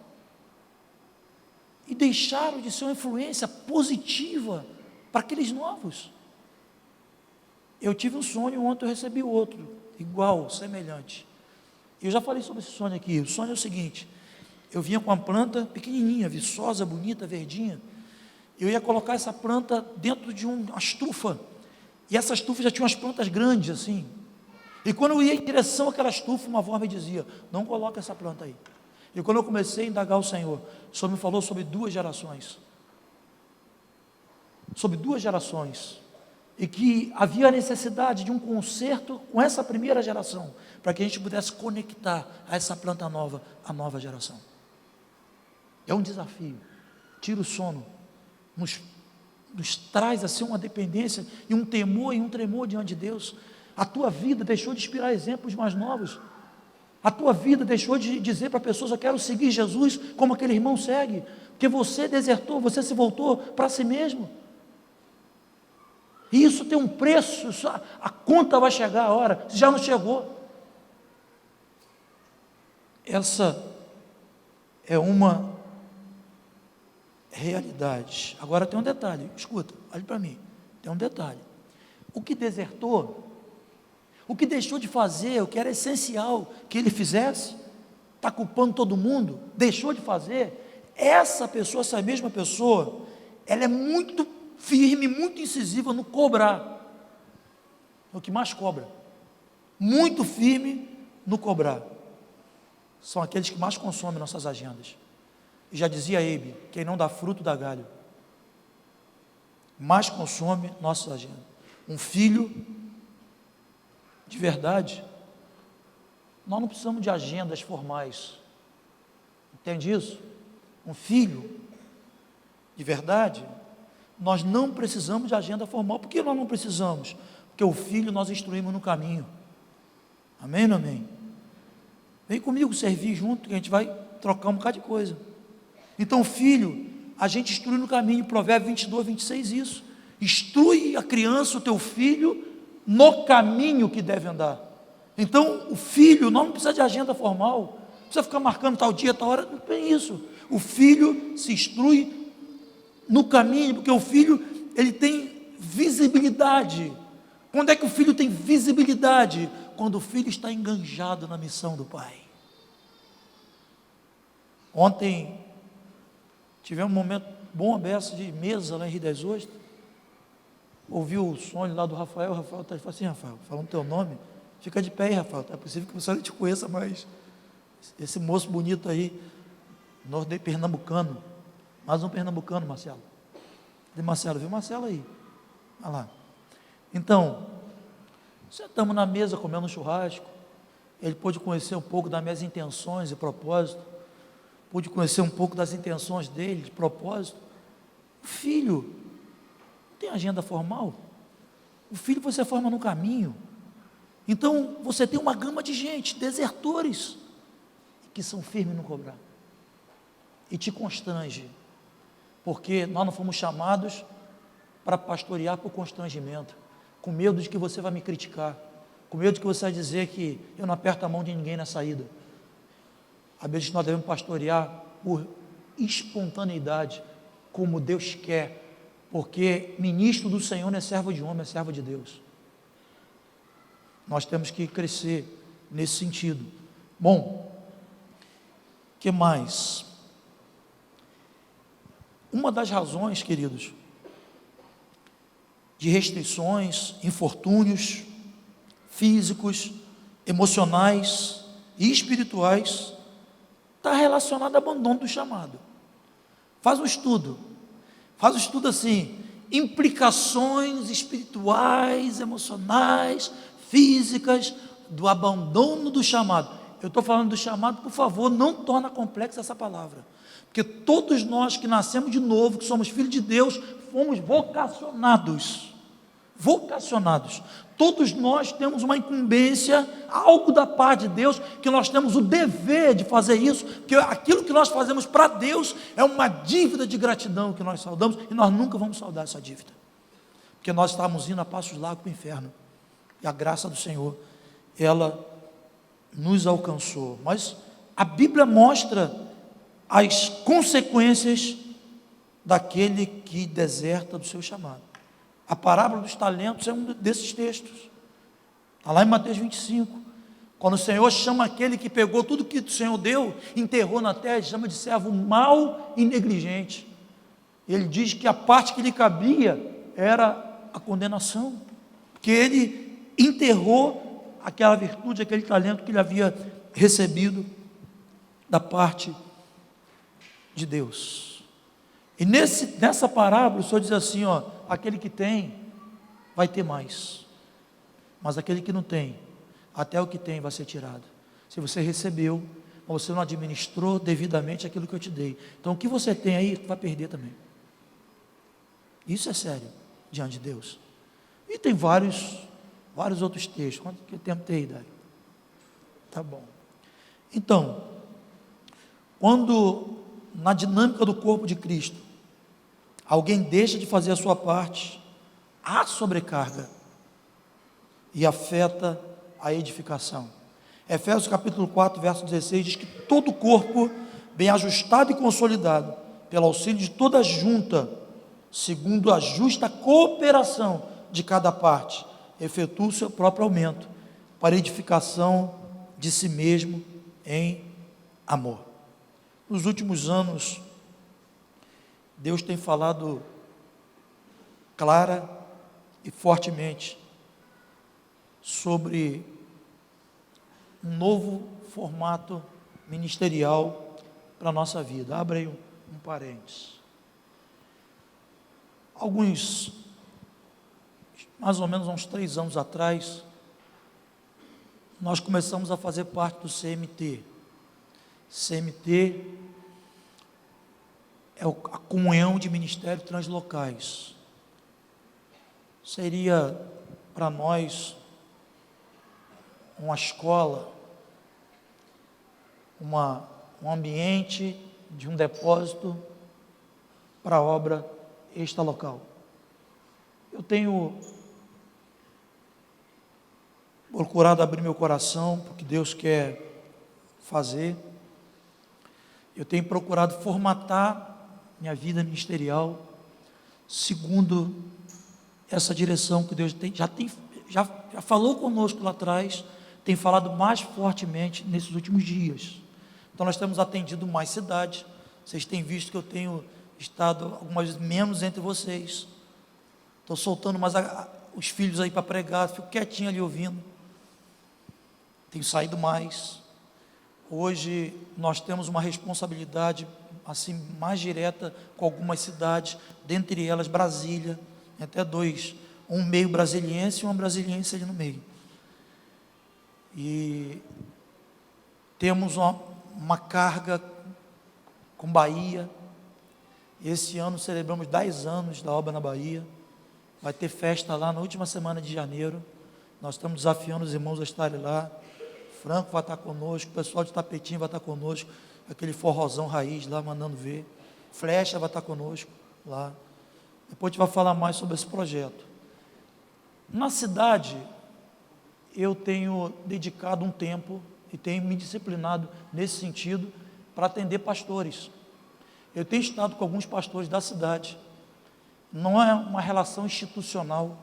e deixaram de ser uma influência positiva para aqueles novos. Eu tive um sonho, ontem eu recebi outro, igual, semelhante. Eu já falei sobre esse sonho aqui. O sonho é o seguinte: eu vinha com uma planta pequenininha, viçosa, bonita, verdinha. Eu ia colocar essa planta dentro de uma estufa, e essa estufa já tinha umas plantas grandes assim, e quando eu ia em direção àquela estufa, uma voz me dizia: não coloca essa planta aí. E quando eu comecei a indagar o Senhor, o Senhor me falou sobre 2 gerações, e que havia a necessidade de um conserto com essa primeira geração, para que a gente pudesse conectar a essa planta nova, a nova geração. É um desafio, tira o sono, nos traz assim uma dependência e um temor e um tremor diante de Deus. A tua vida deixou de inspirar exemplos mais novos, a tua vida deixou de dizer para pessoas: eu quero seguir Jesus como aquele irmão segue, porque você desertou, você se voltou para si mesmo. E isso tem um preço, a conta vai chegar a hora, se já não chegou. Essa é uma realidade. Agora tem um detalhe, escuta, olhe para mim, tem um detalhe. O que desertou, o que deixou de fazer, o que era essencial que ele fizesse, está culpando todo mundo, deixou de fazer, essa pessoa, essa mesma pessoa, ela é muito firme, muito incisiva no cobrar, é o que mais cobra, muito firme no cobrar, são aqueles que mais consomem nossas agendas. E já dizia Abe, quem não dá fruto dá galho, mais consome nossas agendas. Um filho de verdade, nós não precisamos de agendas formais, entende isso? Um filho de verdade, nós não precisamos de agenda formal. Por que nós não precisamos? Porque o filho nós instruímos no caminho. Amém ou não amém? Vem comigo servir junto, que a gente vai trocar um bocado de coisa. Então, filho, a gente instrui no caminho. Provérbios 22, 26, isso. Instrui a criança, o teu filho, no caminho que deve andar. Então, o filho, nós não precisamos de agenda formal, não precisa ficar marcando tal dia, tal hora, não tem isso. O filho se instrui no caminho, porque o filho, ele tem visibilidade. Quando é que o filho tem visibilidade? Quando o filho está enganjado na missão do pai. Ontem, tivemos um momento bom aberto de mesa lá em Rio das Ostras, ouvi o sonho lá do Rafael. Rafael está assim: Rafael, falando teu nome, fica de pé aí, Rafael, é possível que você não te conheça, mas esse moço bonito aí, norte pernambucano, mais um pernambucano, Marcelo. Cadê Marcelo? Viu Marcelo aí? Olha lá. Então, sentamos na mesa comendo um churrasco. Ele pôde conhecer um pouco das minhas intenções e propósito. Pude conhecer um pouco das intenções dele, de propósito. O filho não tem agenda formal. O filho você forma no caminho. Então, você tem uma gama de gente, desertores, que são firmes no cobrar. E te constrange, porque nós não fomos chamados para pastorear por constrangimento, com medo de que você vai me criticar, com medo de que você vai dizer que eu não aperto a mão de ninguém na saída. Às vezes nós devemos pastorear por espontaneidade, como Deus quer, porque ministro do Senhor não é servo de homem, é servo de Deus. Nós temos que crescer nesse sentido. Bom, o que mais? Uma das razões, queridos, de restrições, infortúnios físicos, emocionais e espirituais, está relacionada ao abandono do chamado. Faz um estudo assim, implicações espirituais, emocionais, físicas, do abandono do chamado. Eu estou falando do chamado, por favor, não torna complexa essa palavra, porque todos nós que nascemos de novo, que somos filhos de Deus, fomos vocacionados, todos nós temos uma incumbência, algo da parte de Deus, que nós temos o dever de fazer isso, porque aquilo que nós fazemos para Deus, é uma dívida de gratidão que nós saudamos, e nós nunca vamos saudar essa dívida, porque nós estávamos indo a passos largos para o inferno, e a graça do Senhor, ela nos alcançou. Mas a Bíblia mostra as consequências daquele que deserta do seu chamado. A parábola dos talentos é um desses textos, está lá em Mateus 25, quando o Senhor chama aquele que pegou tudo que o Senhor deu, enterrou na terra, chama de servo mau e negligente. Ele diz que a parte que lhe cabia era a condenação, porque ele enterrou aquela virtude, aquele talento que ele havia recebido da parte de Deus. E nessa parábola o Senhor diz assim, aquele que tem, vai ter mais. Mas aquele que não tem, até o que tem vai ser tirado. Se você recebeu, mas você não administrou devidamente aquilo que eu te dei. Então o que você tem aí, vai perder também. Isso é sério, diante de Deus. E tem vários outros textos. Quanto que tempo tem aí, Dário? Tá bom. Então, quando na dinâmica do corpo de Cristo, alguém deixa de fazer a sua parte, há sobrecarga e afeta a edificação. Efésios capítulo 4, verso 16 diz que todo o corpo, bem ajustado e consolidado, pelo auxílio de toda a junta, segundo a justa cooperação de cada parte, efetua o seu próprio aumento, para edificação de si mesmo em amor. Nos últimos anos, Deus tem falado clara e fortemente sobre um novo formato ministerial para a nossa vida. Abre aí um parênteses. Mais ou menos uns 3 anos atrás, nós começamos a fazer parte do CMT. CMT é a comunhão de ministérios translocais. Seria para nós uma escola, um ambiente de um depósito para a obra extralocal. Eu tenho procurado abrir meu coração para o que Deus quer fazer. Eu tenho procurado formatar minha vida ministerial segundo essa direção que Deus já falou conosco lá atrás, tem falado mais fortemente nesses últimos dias. Então nós temos atendido mais cidades. Vocês têm visto que eu tenho estado algumas vezes menos entre vocês. Estou soltando mais os filhos aí para pregar, fico quietinho ali ouvindo. Tenho saído mais. Hoje nós temos uma responsabilidade assim mais direta com algumas cidades, dentre elas Brasília, até 2, um meio brasiliense e uma brasiliense ali no meio. E temos uma carga com Bahia. Esse ano celebramos 10 anos da obra na Bahia. Vai ter festa lá na última semana de janeiro. Nós estamos desafiando os irmãos a estarem lá. Franco vai estar conosco, o pessoal de Tapetinho vai estar conosco, aquele forrozão raiz lá mandando ver. Flecha vai estar conosco lá. Depois a gente vai falar mais sobre esse projeto. Na cidade, eu tenho dedicado um tempo e tenho me disciplinado nesse sentido para atender pastores. Eu tenho estado com alguns pastores da cidade. Não é uma relação institucional,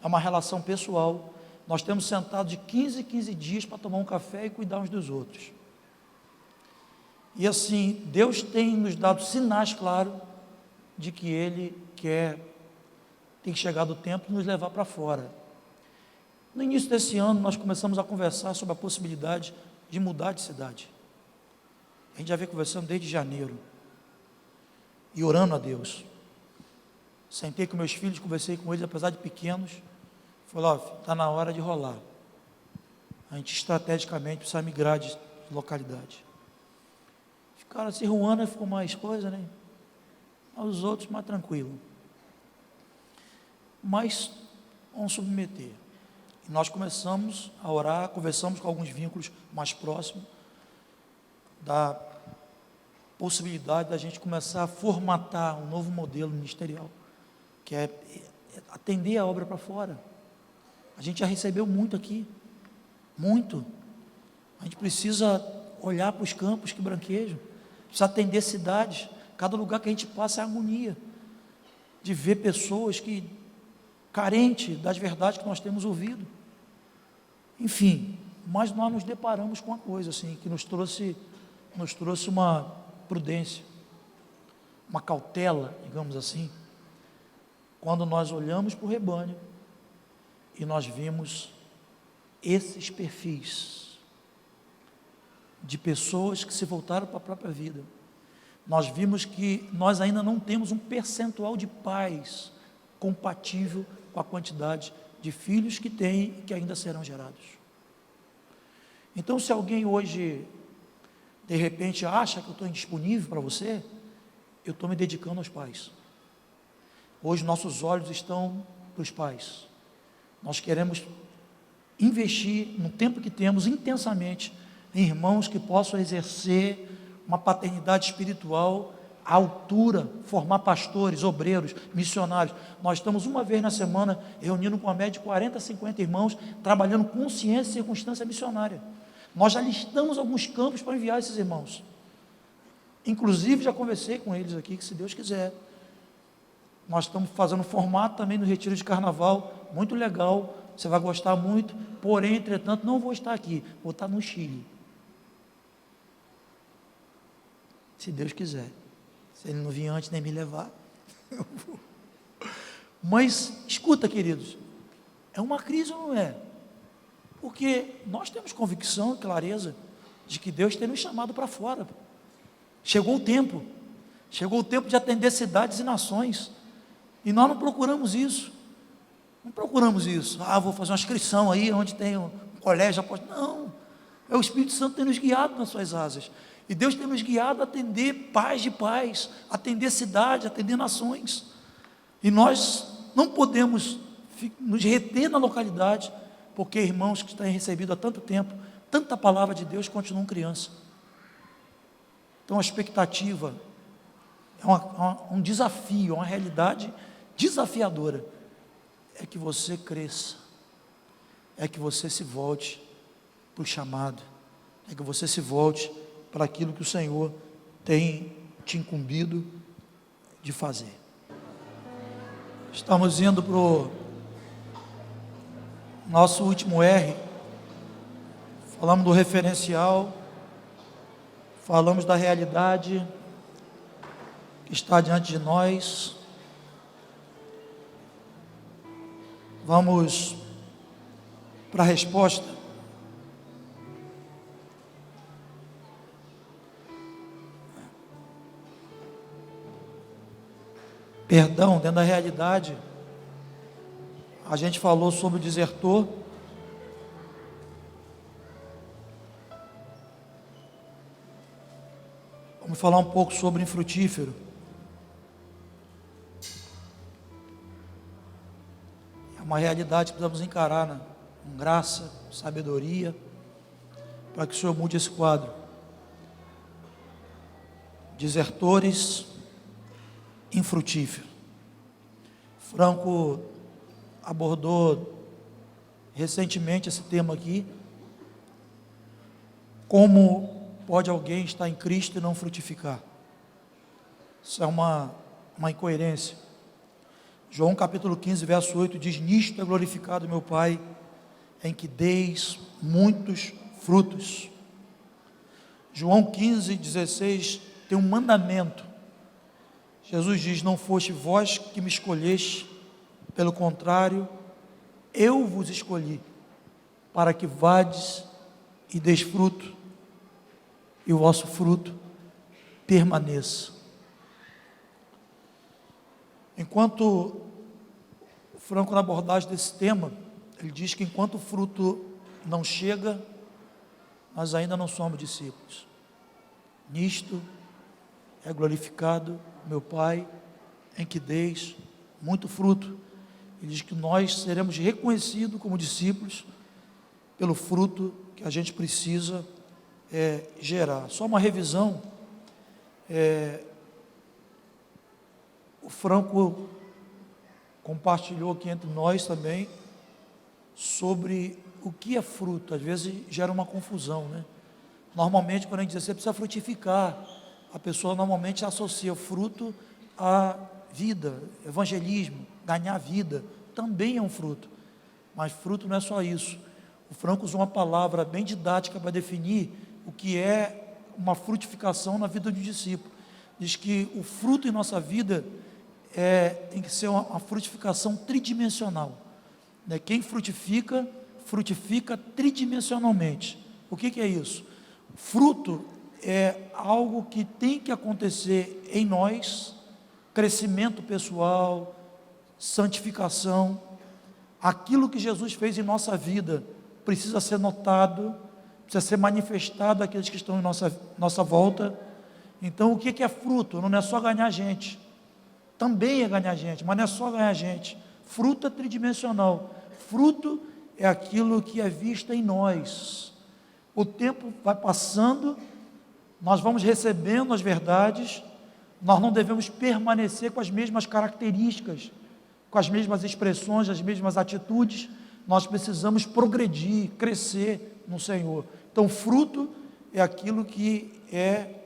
é uma relação pessoal. Nós temos sentado de 15 em 15 dias para tomar um café e cuidar uns dos outros. E assim, Deus tem nos dado sinais claros de que Ele tem chegado o tempo de nos levar para fora. No início desse ano, nós começamos a conversar sobre a possibilidade de mudar de cidade. A gente já vem conversando desde janeiro e orando a Deus. Sentei com meus filhos, conversei com eles, apesar de pequenos. Falei, está na hora de rolar. A gente estrategicamente precisa migrar de localidade. Ficaram assim, Ruana ficou mais coisa, né? Os outros mais tranquilo. Mas vamos submeter. E nós começamos a orar, conversamos com alguns vínculos mais próximos da possibilidade da gente começar a formatar um novo modelo ministerial, que é atender a obra para fora. A gente já recebeu muito aqui, muito. A gente precisa olhar para os campos que branquejam, precisa atender cidades. Cada lugar que a gente passa é agonia de ver pessoas carentes das verdades que nós temos ouvido. Enfim, mas nós nos deparamos com uma coisa assim, que nos trouxe uma prudência, uma cautela, digamos assim, quando nós olhamos para o rebanho e nós vimos esses perfis de pessoas que se voltaram para a própria vida. Nós vimos que nós ainda não temos um percentual de paz compatível com a quantidade de filhos que tem e que ainda serão gerados. Então, se alguém hoje, de repente, acha que eu estou indisponível para você, eu estou me dedicando aos pais. Hoje nossos olhos estão para os pais. Nós queremos investir no tempo que temos intensamente em irmãos que possam exercer uma paternidade espiritual à altura, formar pastores, obreiros, missionários. Nós estamos uma vez na semana reunindo com a média de 40, 50 irmãos, trabalhando com ciência e circunstância missionária. Nós já listamos alguns campos para enviar esses irmãos. Inclusive já conversei com eles aqui, que se Deus quiser, nós estamos fazendo formato também no retiro de carnaval, muito legal, você vai gostar muito, porém, entretanto, não vou estar aqui, vou estar no Chile, se Deus quiser. Se ele não vir antes nem me levar, eu vou. Mas, escuta, queridos, é uma crise ou não é? Porque nós temos convicção e clareza de que Deus tem nos chamado para fora. Chegou o tempo de atender cidades e nações, e nós não procuramos isso, vou fazer uma inscrição aí, onde tem um colégio, não, é o Espírito Santo que tem nos guiado nas suas asas, e Deus tem nos guiado a atender pais de pais, atender cidades, atender nações, e nós não podemos nos reter na localidade, porque irmãos que têm recebido há tanto tempo, tanta palavra de Deus, continuam crianças. Então a expectativa é um desafio, uma realidade desafiadora, é que você cresça, é que você se volte para o chamado, é que você se volte para aquilo que o Senhor tem te incumbido de fazer. Estamos indo para o nosso último R, falamos do referencial, falamos da realidade que está diante de nós. Vamos para a resposta. Perdão, dentro da realidade, a gente falou sobre o desertor. Vamos falar um pouco sobre o infrutífero. É uma realidade que precisamos encarar, com graça, sabedoria, para que o Senhor mude esse quadro. Desertores, infrutífero. Franco abordou recentemente esse tema aqui. Como pode alguém estar em Cristo e não frutificar? Isso é uma incoerência. João capítulo 15, verso 8 diz: nisto é glorificado meu Pai, em que deis muitos frutos. João 15, 16 tem um mandamento. Jesus diz: não foste vós que me escolheste, pelo contrário, eu vos escolhi, para que vades e deis fruto, e o vosso fruto permaneça. Enquanto Franco, na abordagem desse tema, ele diz que enquanto o fruto não chega, nós ainda não somos discípulos. Nisto é glorificado meu Pai, em que deis muito fruto. Ele diz que nós seremos reconhecidos como discípulos pelo fruto que a gente precisa gerar. Só uma revisão, o Franco compartilhou aqui entre nós também sobre o que é fruto. Às vezes gera uma confusão, né? Normalmente quando a gente diz você precisa frutificar, a pessoa normalmente associa fruto à vida, evangelismo, ganhar vida, também é um fruto, mas fruto não é só isso. O Franco usou uma palavra bem didática para definir o que é uma frutificação na vida do discípulo. Diz que o fruto em nossa vida tem que ser uma frutificação tridimensional, né? Quem frutifica, frutifica tridimensionalmente. O que é isso? Fruto é algo que tem que acontecer em nós, crescimento pessoal, santificação, aquilo que Jesus fez em nossa vida precisa ser notado, precisa ser manifestado àqueles que estão em nossa volta. Então, o que é fruto? Não é só ganhar gente, também é ganhar gente, mas não é só ganhar gente. Fruto é tridimensional. Fruto é aquilo que é visto em nós. O tempo vai passando, nós vamos recebendo as verdades, nós não devemos permanecer com as mesmas características, com as mesmas expressões, as mesmas atitudes. Nós precisamos progredir, crescer no Senhor. Então, fruto é aquilo que é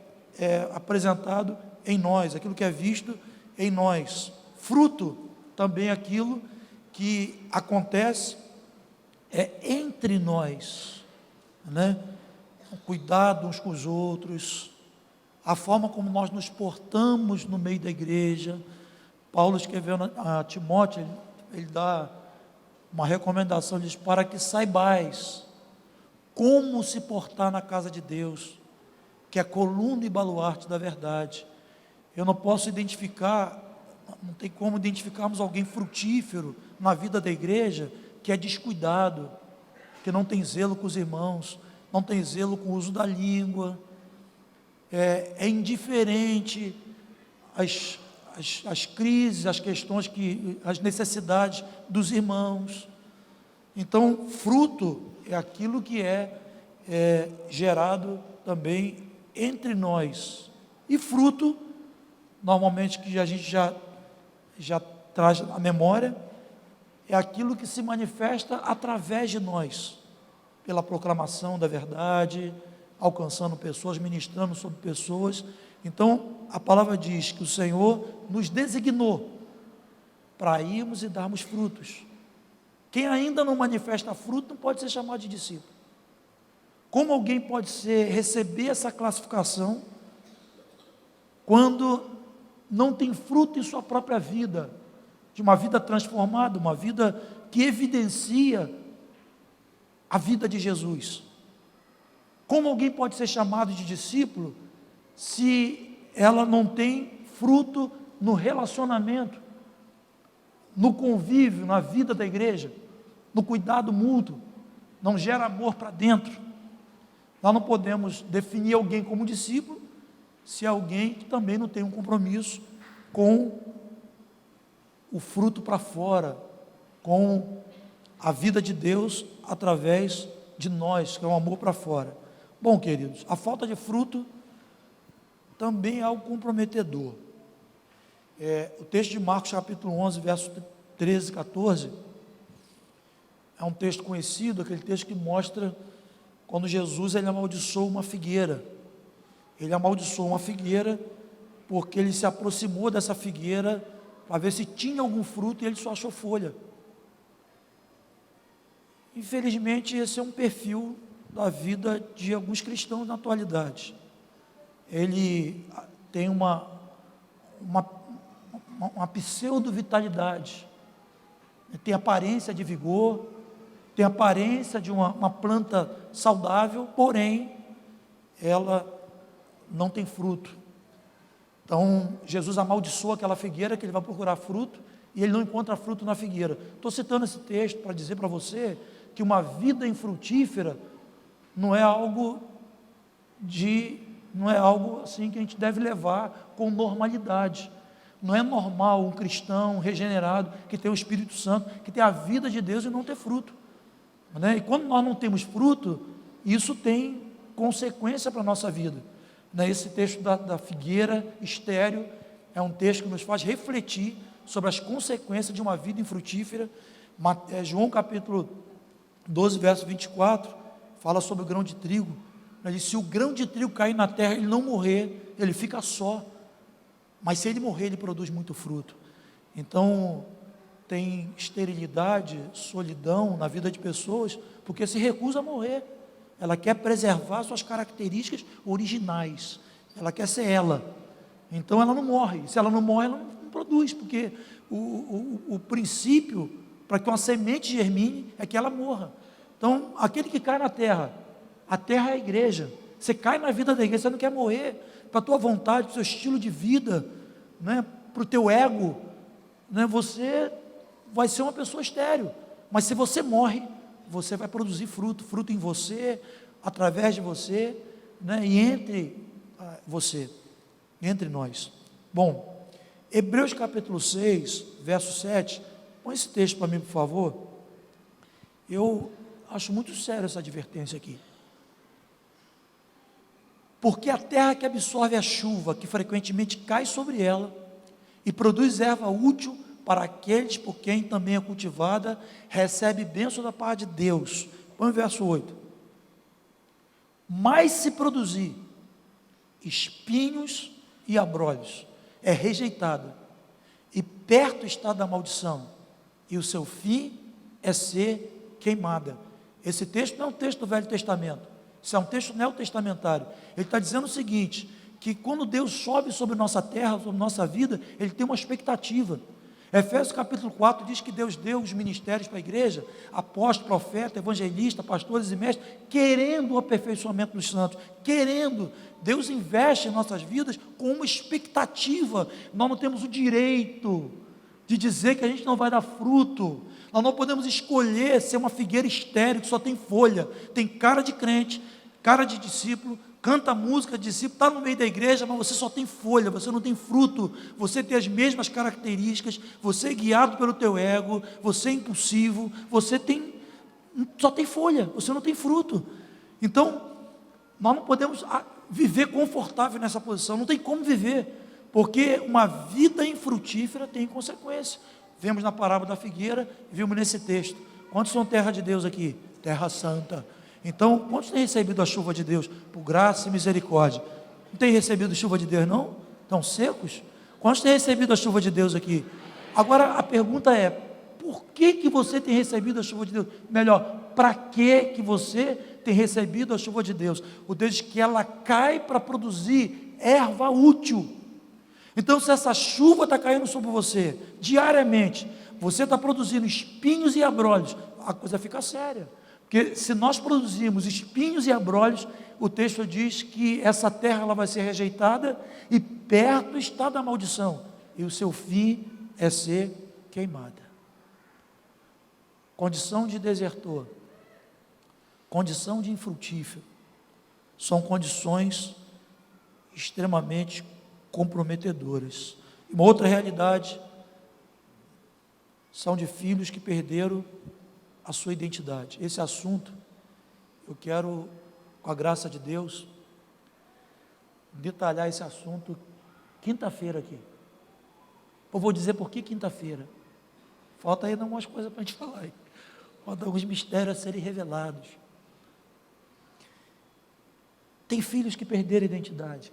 apresentado em nós, aquilo que é visto em nós. Fruto também é aquilo que acontece entre nós, né? O cuidado uns com os outros, a forma como nós nos portamos no meio da igreja. Paulo escrevendo a Timóteo, ele dá uma recomendação, diz, para que saibais como se portar na casa de Deus, que é a coluna e baluarte da verdade. Eu não posso identificar, não tem como identificarmos alguém frutífero na vida da igreja, que é descuidado, que não tem zelo com os irmãos, não tem zelo com o uso da língua, é indiferente às crises, às questões, as necessidades dos irmãos. Então, fruto é aquilo que é gerado também entre nós. E fruto, normalmente, que a gente já traz à memória, é aquilo que se manifesta através de nós, pela proclamação da verdade, alcançando pessoas, ministrando sobre pessoas. Então, a palavra diz que o Senhor nos designou para irmos e darmos frutos. Quem ainda não manifesta fruto não pode ser chamado de discípulo. Como alguém pode receber essa classificação quando não tem fruto em sua própria vida, de uma vida transformada, uma vida que evidencia a vida de Jesus? Como alguém pode ser chamado de discípulo se ela não tem fruto no relacionamento, no convívio, na vida da igreja, no cuidado mútuo, não gera amor para dentro? Nós não podemos definir alguém como discípulo se é alguém que também não tem um compromisso com o fruto para fora, com a vida de Deus através de nós, que é o amor para fora. Bom, queridos, a falta de fruto também é algo comprometedor. O texto de Marcos capítulo 11, versos 13 e 14, é um texto conhecido, aquele texto que mostra quando Jesus ele amaldiçoou uma figueira. Ele amaldiçoou uma figueira porque ele se aproximou dessa figueira para ver se tinha algum fruto e ele só achou folha. Infelizmente, esse é um perfil da vida de alguns cristãos na atualidade. Ele tem uma pseudo-vitalidade, tem aparência de vigor, tem aparência de uma planta saudável, porém, ela não tem fruto. Então, Jesus amaldiçoa aquela figueira, que ele vai procurar fruto, e ele não encontra fruto na figueira. Estou citando esse texto para dizer para você que uma vida infrutífera não é algo assim que a gente deve levar com normalidade. Não é normal um cristão regenerado, que tem o Espírito Santo, que tem a vida de Deus e não ter fruto, né? E quando nós não temos fruto, isso tem consequência para a nossa vida. Esse texto da figueira estéril é um texto que nos faz refletir sobre as consequências de uma vida infrutífera. João capítulo 12, verso 24, fala sobre o grão de trigo. Ele diz, se o grão de trigo cair na terra, ele não morrer, ele fica só, mas se ele morrer, ele produz muito fruto. Então, tem esterilidade, solidão na vida de pessoas, porque se recusa a morrer. Ela quer preservar suas características originais, ela quer ser ela, então ela não morre. Se ela não morre, ela não produz, porque o princípio para que uma semente germine é que ela morra. Então, aquele que cai na terra, a terra é a igreja. Você cai na vida da igreja, você não quer morrer, para a tua vontade, para o seu estilo de vida, né, para o teu ego, né, você vai ser uma pessoa estéril, Mas se você morre, você vai produzir fruto, fruto em você, através de você, né? E entre você, entre nós. Bom, Hebreus capítulo 6, verso 7, põe esse texto para mim, por favor. Eu acho muito sério essa advertência aqui. Porque a terra que absorve a chuva, que frequentemente cai sobre ela, e produz erva útil para aqueles por quem também é cultivada, recebe bênção da parte de Deus. Põe o verso 8. Mas se produzir espinhos e abrolhos, é rejeitada, e perto está da maldição, e o seu fim é ser queimada. Esse texto não é um texto do Velho Testamento, isso é um texto neotestamentário. Ele está dizendo o seguinte, que quando Deus sobe sobre nossa terra, sobre nossa vida, Ele tem uma expectativa. Efésios capítulo 4 diz que Deus deu os ministérios para a igreja, apóstolo, profeta, evangelista, pastores e mestres, querendo o aperfeiçoamento dos santos, querendo. Deus investe em nossas vidas com uma expectativa. Nós não temos o direito de dizer que a gente não vai dar fruto. Nós não podemos escolher ser uma figueira estéril que só tem folha, tem cara de crente, cara de discípulo, canta música de discípulo, está no meio da igreja, mas você só tem folha, você não tem fruto, você tem as mesmas características, você é guiado pelo teu ego, você é impulsivo, só tem folha, você não tem fruto. Então, nós não podemos viver confortável nessa posição, não tem como viver, porque uma vida infrutífera tem consequência. Vemos na parábola da figueira, vimos nesse texto. Quantos são terra de Deus aqui? Terra santa. Então, quantos têm recebido a chuva de Deus? Por graça e misericórdia. Não tem recebido a chuva de Deus, não? Estão secos? Quantos têm recebido a chuva de Deus aqui? Agora, a pergunta é, por que você tem recebido a chuva de Deus? Melhor, para que você tem recebido a chuva de Deus? O Deus diz que ela cai para produzir erva útil. Então, se essa chuva está caindo sobre você, diariamente, você está produzindo espinhos e abrolhos, a coisa fica séria. Porque se nós produzirmos espinhos e abrolhos, o texto diz que essa terra ela vai ser rejeitada e perto está da maldição, e o seu fim é ser queimada. Condição de desertor, condição de infrutífero, são condições extremamente comprometedoras. Uma outra realidade são de filhos que perderam a sua identidade. Esse assunto, eu quero, com a graça de Deus, detalhar esse assunto quinta-feira aqui. Eu vou dizer por que quinta-feira. Falta ainda algumas coisas para a gente falar. Falta alguns mistérios a serem revelados. Tem filhos que perderam a identidade.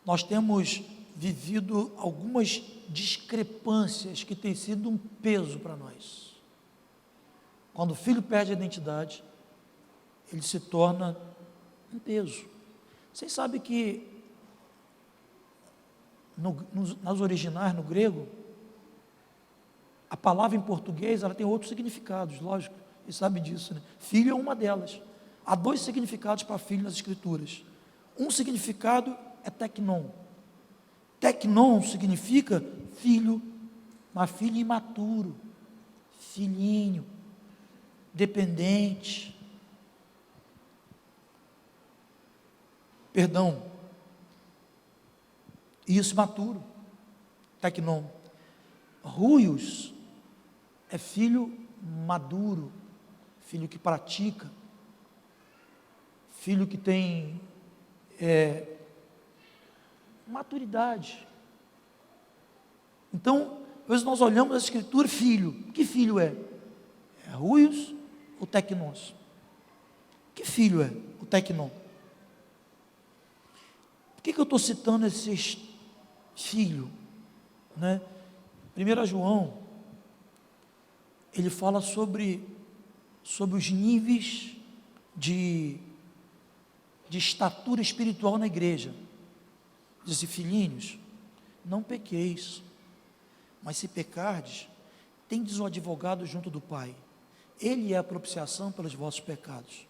Nós temos vivido algumas discrepâncias que têm sido um peso para nós. Quando o filho perde a identidade, ele se torna um peso. Vocês sabem que nas originais, no grego, a palavra em português ela tem outros significados, lógico, e sabe disso, né? Filho é uma delas. Há dois significados para filho nas escrituras. Um significado é teknon. Teknon significa filho, mas filho imaturo, filhinho, dependente. Perdão, isso, imaturo, teknon. Ruios é filho maduro, filho que pratica, filho que tem maturidade. Então, às vezes nós olhamos a escritura, filho, que filho é? É ruios ou teknons? Que filho é o teknon? Por que eu estou citando esses filhos? Né? 1 João, ele fala sobre os níveis de estatura espiritual na igreja. Diz assim: filhinhos, não pequeis, mas se pecardes, tendes um advogado junto do Pai, ele é a propiciação pelos vossos pecados.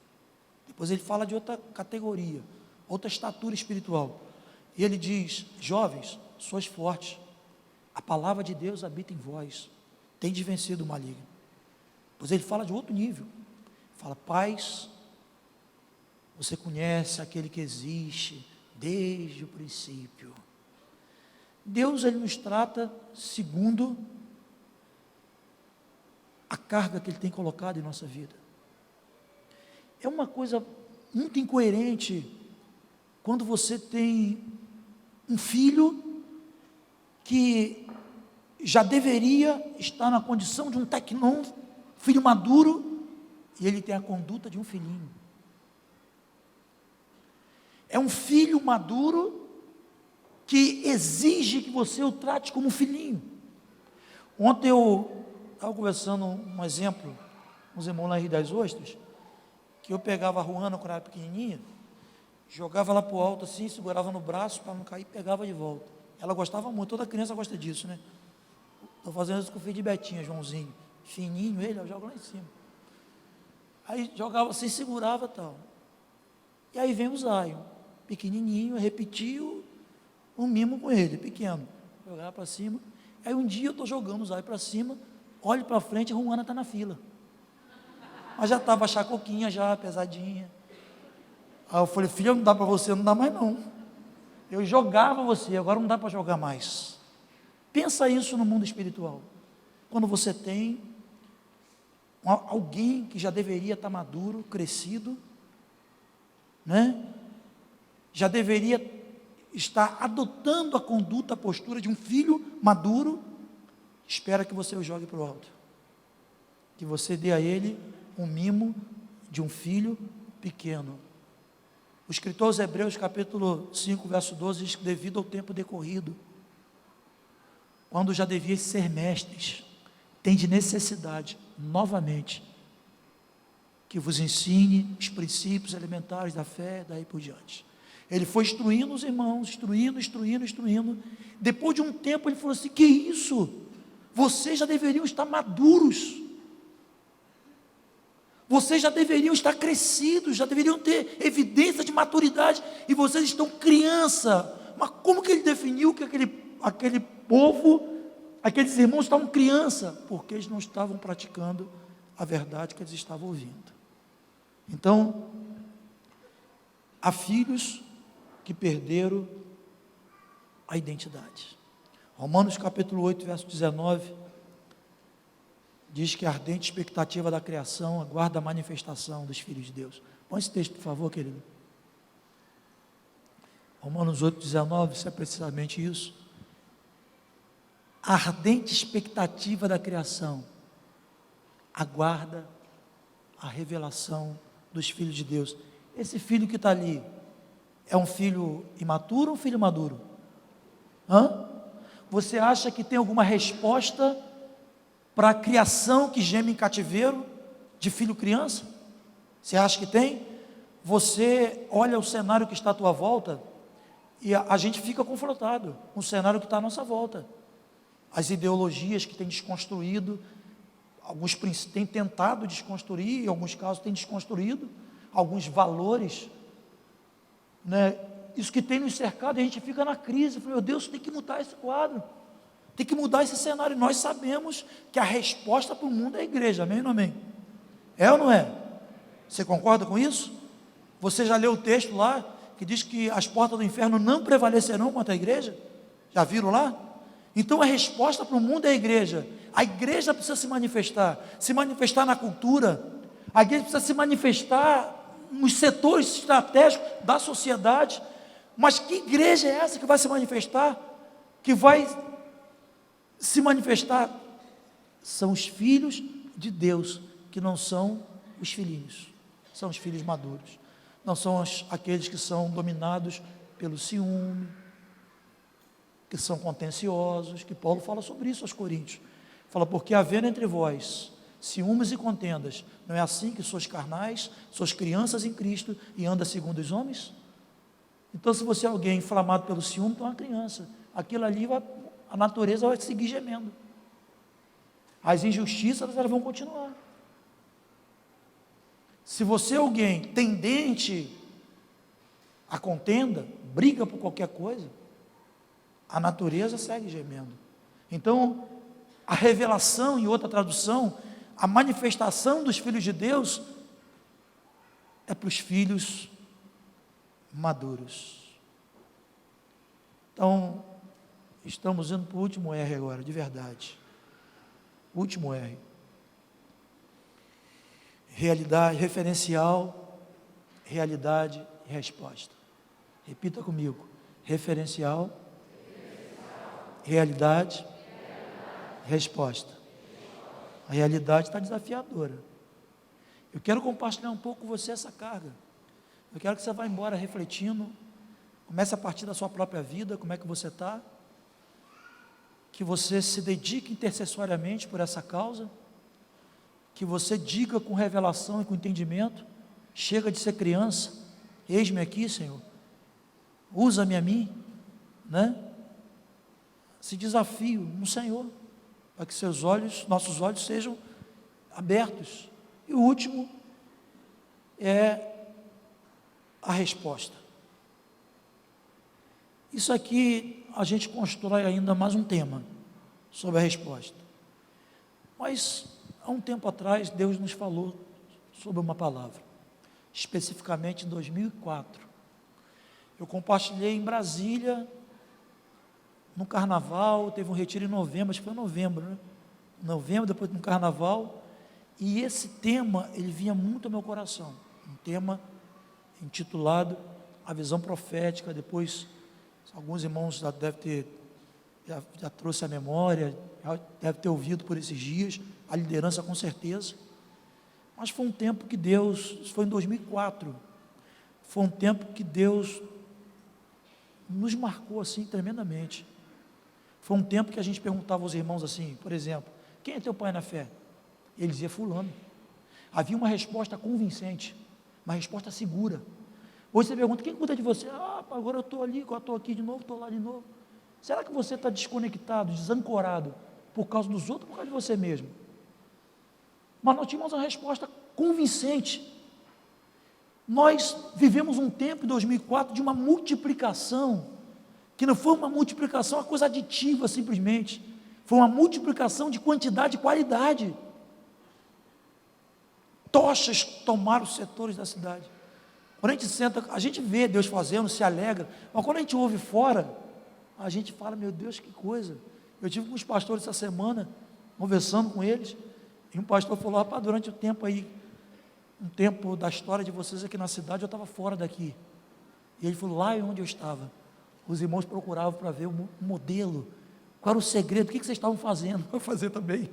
Depois ele fala de outra categoria, outra estatura espiritual, e ele diz: jovens, sois fortes, A palavra de Deus habita em vós, tem vencido o maligno. Pois ele fala de outro nível, fala: pais, você conhece aquele que existe desde o princípio. Deus, ele nos trata segundo a carga que ele tem colocado em nossa vida. É uma coisa muito incoerente quando você tem um filho que já deveria estar na condição de um tecnon, filho maduro, e ele tem a conduta de um filhinho. É um filho maduro que exige que você o trate como um filhinho. Ontem eu estava conversando um exemplo com os irmãos lá em Rio das Ostras, que eu pegava a Ruana quando era pequenininha, jogava ela para o alto assim, segurava no braço para não cair e pegava de volta. Ela gostava muito, toda criança gosta disso, né? Estou fazendo isso com o filho de Betinha, Joãozinho, fininho ele, eu jogo lá em cima. Aí jogava assim, segurava e tal. E aí vem o Zion, pequenininho, repetiu um mimo com ele, pequeno, jogava para cima. Aí um dia eu estou jogando o Zion para cima, olho para frente, a Ruana está na fila. Mas já estava chacoquinha, já pesadinha. Aí eu falei: filha, não dá para você, não dá mais não. Eu jogava você, agora não dá para jogar mais. Pensa isso no mundo espiritual. Quando você tem alguém que já deveria estar maduro, crescido, né? Já deveria estar adotando a conduta, a postura de um filho maduro, espera que você o jogue para o alto. Que você dê a ele um mimo de um filho pequeno. O escritor aos Hebreus, capítulo 5, verso 12, diz que devido ao tempo decorrido, quando já deviam ser mestres, tem de necessidade, novamente, que vos ensine os princípios elementares da fé, daí por diante. Ele foi instruindo os irmãos, instruindo. Depois de um tempo ele falou assim: que isso? Vocês já deveriam estar maduros. Vocês já deveriam estar crescidos, já deveriam ter evidência de maturidade, e vocês estão criança. Mas como que ele definiu que aquele povo, aqueles irmãos estavam criança? Porque eles não estavam praticando a verdade que eles estavam ouvindo. Então, há filhos que perderam a identidade. Romanos capítulo 8, verso 19, diz que a ardente expectativa da criação aguarda a manifestação dos filhos de Deus. Põe esse texto, por favor, querido. Romanos 8, 19, isso é precisamente isso. A ardente expectativa da criação aguarda a revelação dos filhos de Deus. Esse filho que está ali, é um filho imaturo ou um filho maduro? Você acha que tem alguma resposta para a criação que geme em cativeiro de filho criança? Você acha que tem? Você olha o cenário que está à tua volta e a gente fica confrontado com o cenário que está à nossa volta. As ideologias que têm desconstruído, alguns têm tentado desconstruir, em alguns casos têm desconstruído alguns valores, né? Isso que tem nos cercado, a gente fica na crise. Meu Deus, tem que mudar esse quadro, tem que mudar esse cenário. Nós sabemos que a resposta para o mundo é a igreja, amém ou não amém? É ou não é? Você concorda com isso? Você já leu o texto lá, que diz que as portas do inferno não prevalecerão contra a igreja? Já viram lá? Então a resposta para o mundo é a igreja. A igreja precisa se manifestar na cultura, a igreja precisa se manifestar nos setores estratégicos da sociedade. Mas que igreja é essa que vai se manifestar? Que vai se manifestar? São os filhos de Deus, que não são os filhinhos, são os filhos maduros, não são aqueles que são dominados pelo ciúme, que são contenciosos, que Paulo fala sobre isso aos Coríntios. Fala: porque havendo entre vós ciúmes e contendas, não é assim que sois carnais, sois crianças em Cristo e anda segundo os homens? Então, se você é alguém inflamado pelo ciúme, então é uma criança. Aquilo ali, a natureza vai seguir gemendo. As injustiças, elas vão continuar. Se você é alguém tendente à contenda, briga por qualquer coisa, a natureza segue gemendo. Então, a revelação, em outra tradução, a manifestação dos filhos de Deus é para os filhos maduros. Então, estamos indo para o último R agora, de verdade. Último R. Realidade, referencial, realidade e resposta. Repita comigo. Referencial, realidade, resposta. A realidade está desafiadora. Eu quero compartilhar um pouco com você essa carga. Eu quero que você vá embora refletindo. Comece a partir da sua própria vida, como é que você está. Que você se dedique intercessoriamente por essa causa. Que você diga com revelação e com entendimento: chega de ser criança, eis-me aqui, Senhor, usa-me a mim, né? Esse desafio no Senhor, para que seus olhos, nossos olhos sejam abertos. E o último é a resposta. Isso aqui a gente constrói ainda mais um tema sobre a resposta. Mas há um tempo atrás Deus nos falou sobre uma palavra, especificamente em 2004. Eu compartilhei em Brasília, no carnaval, teve um retiro em novembro, acho que foi em novembro, né? Novembro, depois no carnaval, e esse tema, ele vinha muito ao meu coração, um tema intitulado A Visão Profética. Depois, alguns irmãos já devem ter, já trouxe a memória, já deve ter ouvido por esses dias, a liderança com certeza, mas foi um tempo que Deus, isso foi em 2004, foi um tempo que Deus nos marcou assim tremendamente. Foi um tempo que a gente perguntava aos irmãos assim, por exemplo: quem é teu pai na fé? Ele dizia: fulano. Havia uma resposta convincente, uma resposta segura. Hoje você pergunta: quem cuida de você? Agora eu estou ali, agora estou aqui de novo, estou lá de novo. Será que você está desconectado, desancorado, por causa dos outros ou por causa de você mesmo? Mas nós tínhamos uma resposta convincente. Nós vivemos um tempo, em 2004, de uma multiplicação, que não foi uma multiplicação, uma coisa aditiva simplesmente, foi uma multiplicação de quantidade e qualidade. Tochas tomaram os setores da cidade. Quando a gente senta, a gente vê Deus fazendo, se alegra, mas quando a gente ouve fora, a gente fala: meu Deus, que coisa. Eu tive com os pastores essa semana, conversando com eles, e um pastor falou: rapaz, durante o tempo aí, um tempo da história de vocês aqui na cidade, eu estava fora daqui. E ele falou: lá é onde eu estava, os irmãos procuravam para ver o modelo, qual era o segredo, o que vocês estavam fazendo, eu fazer também.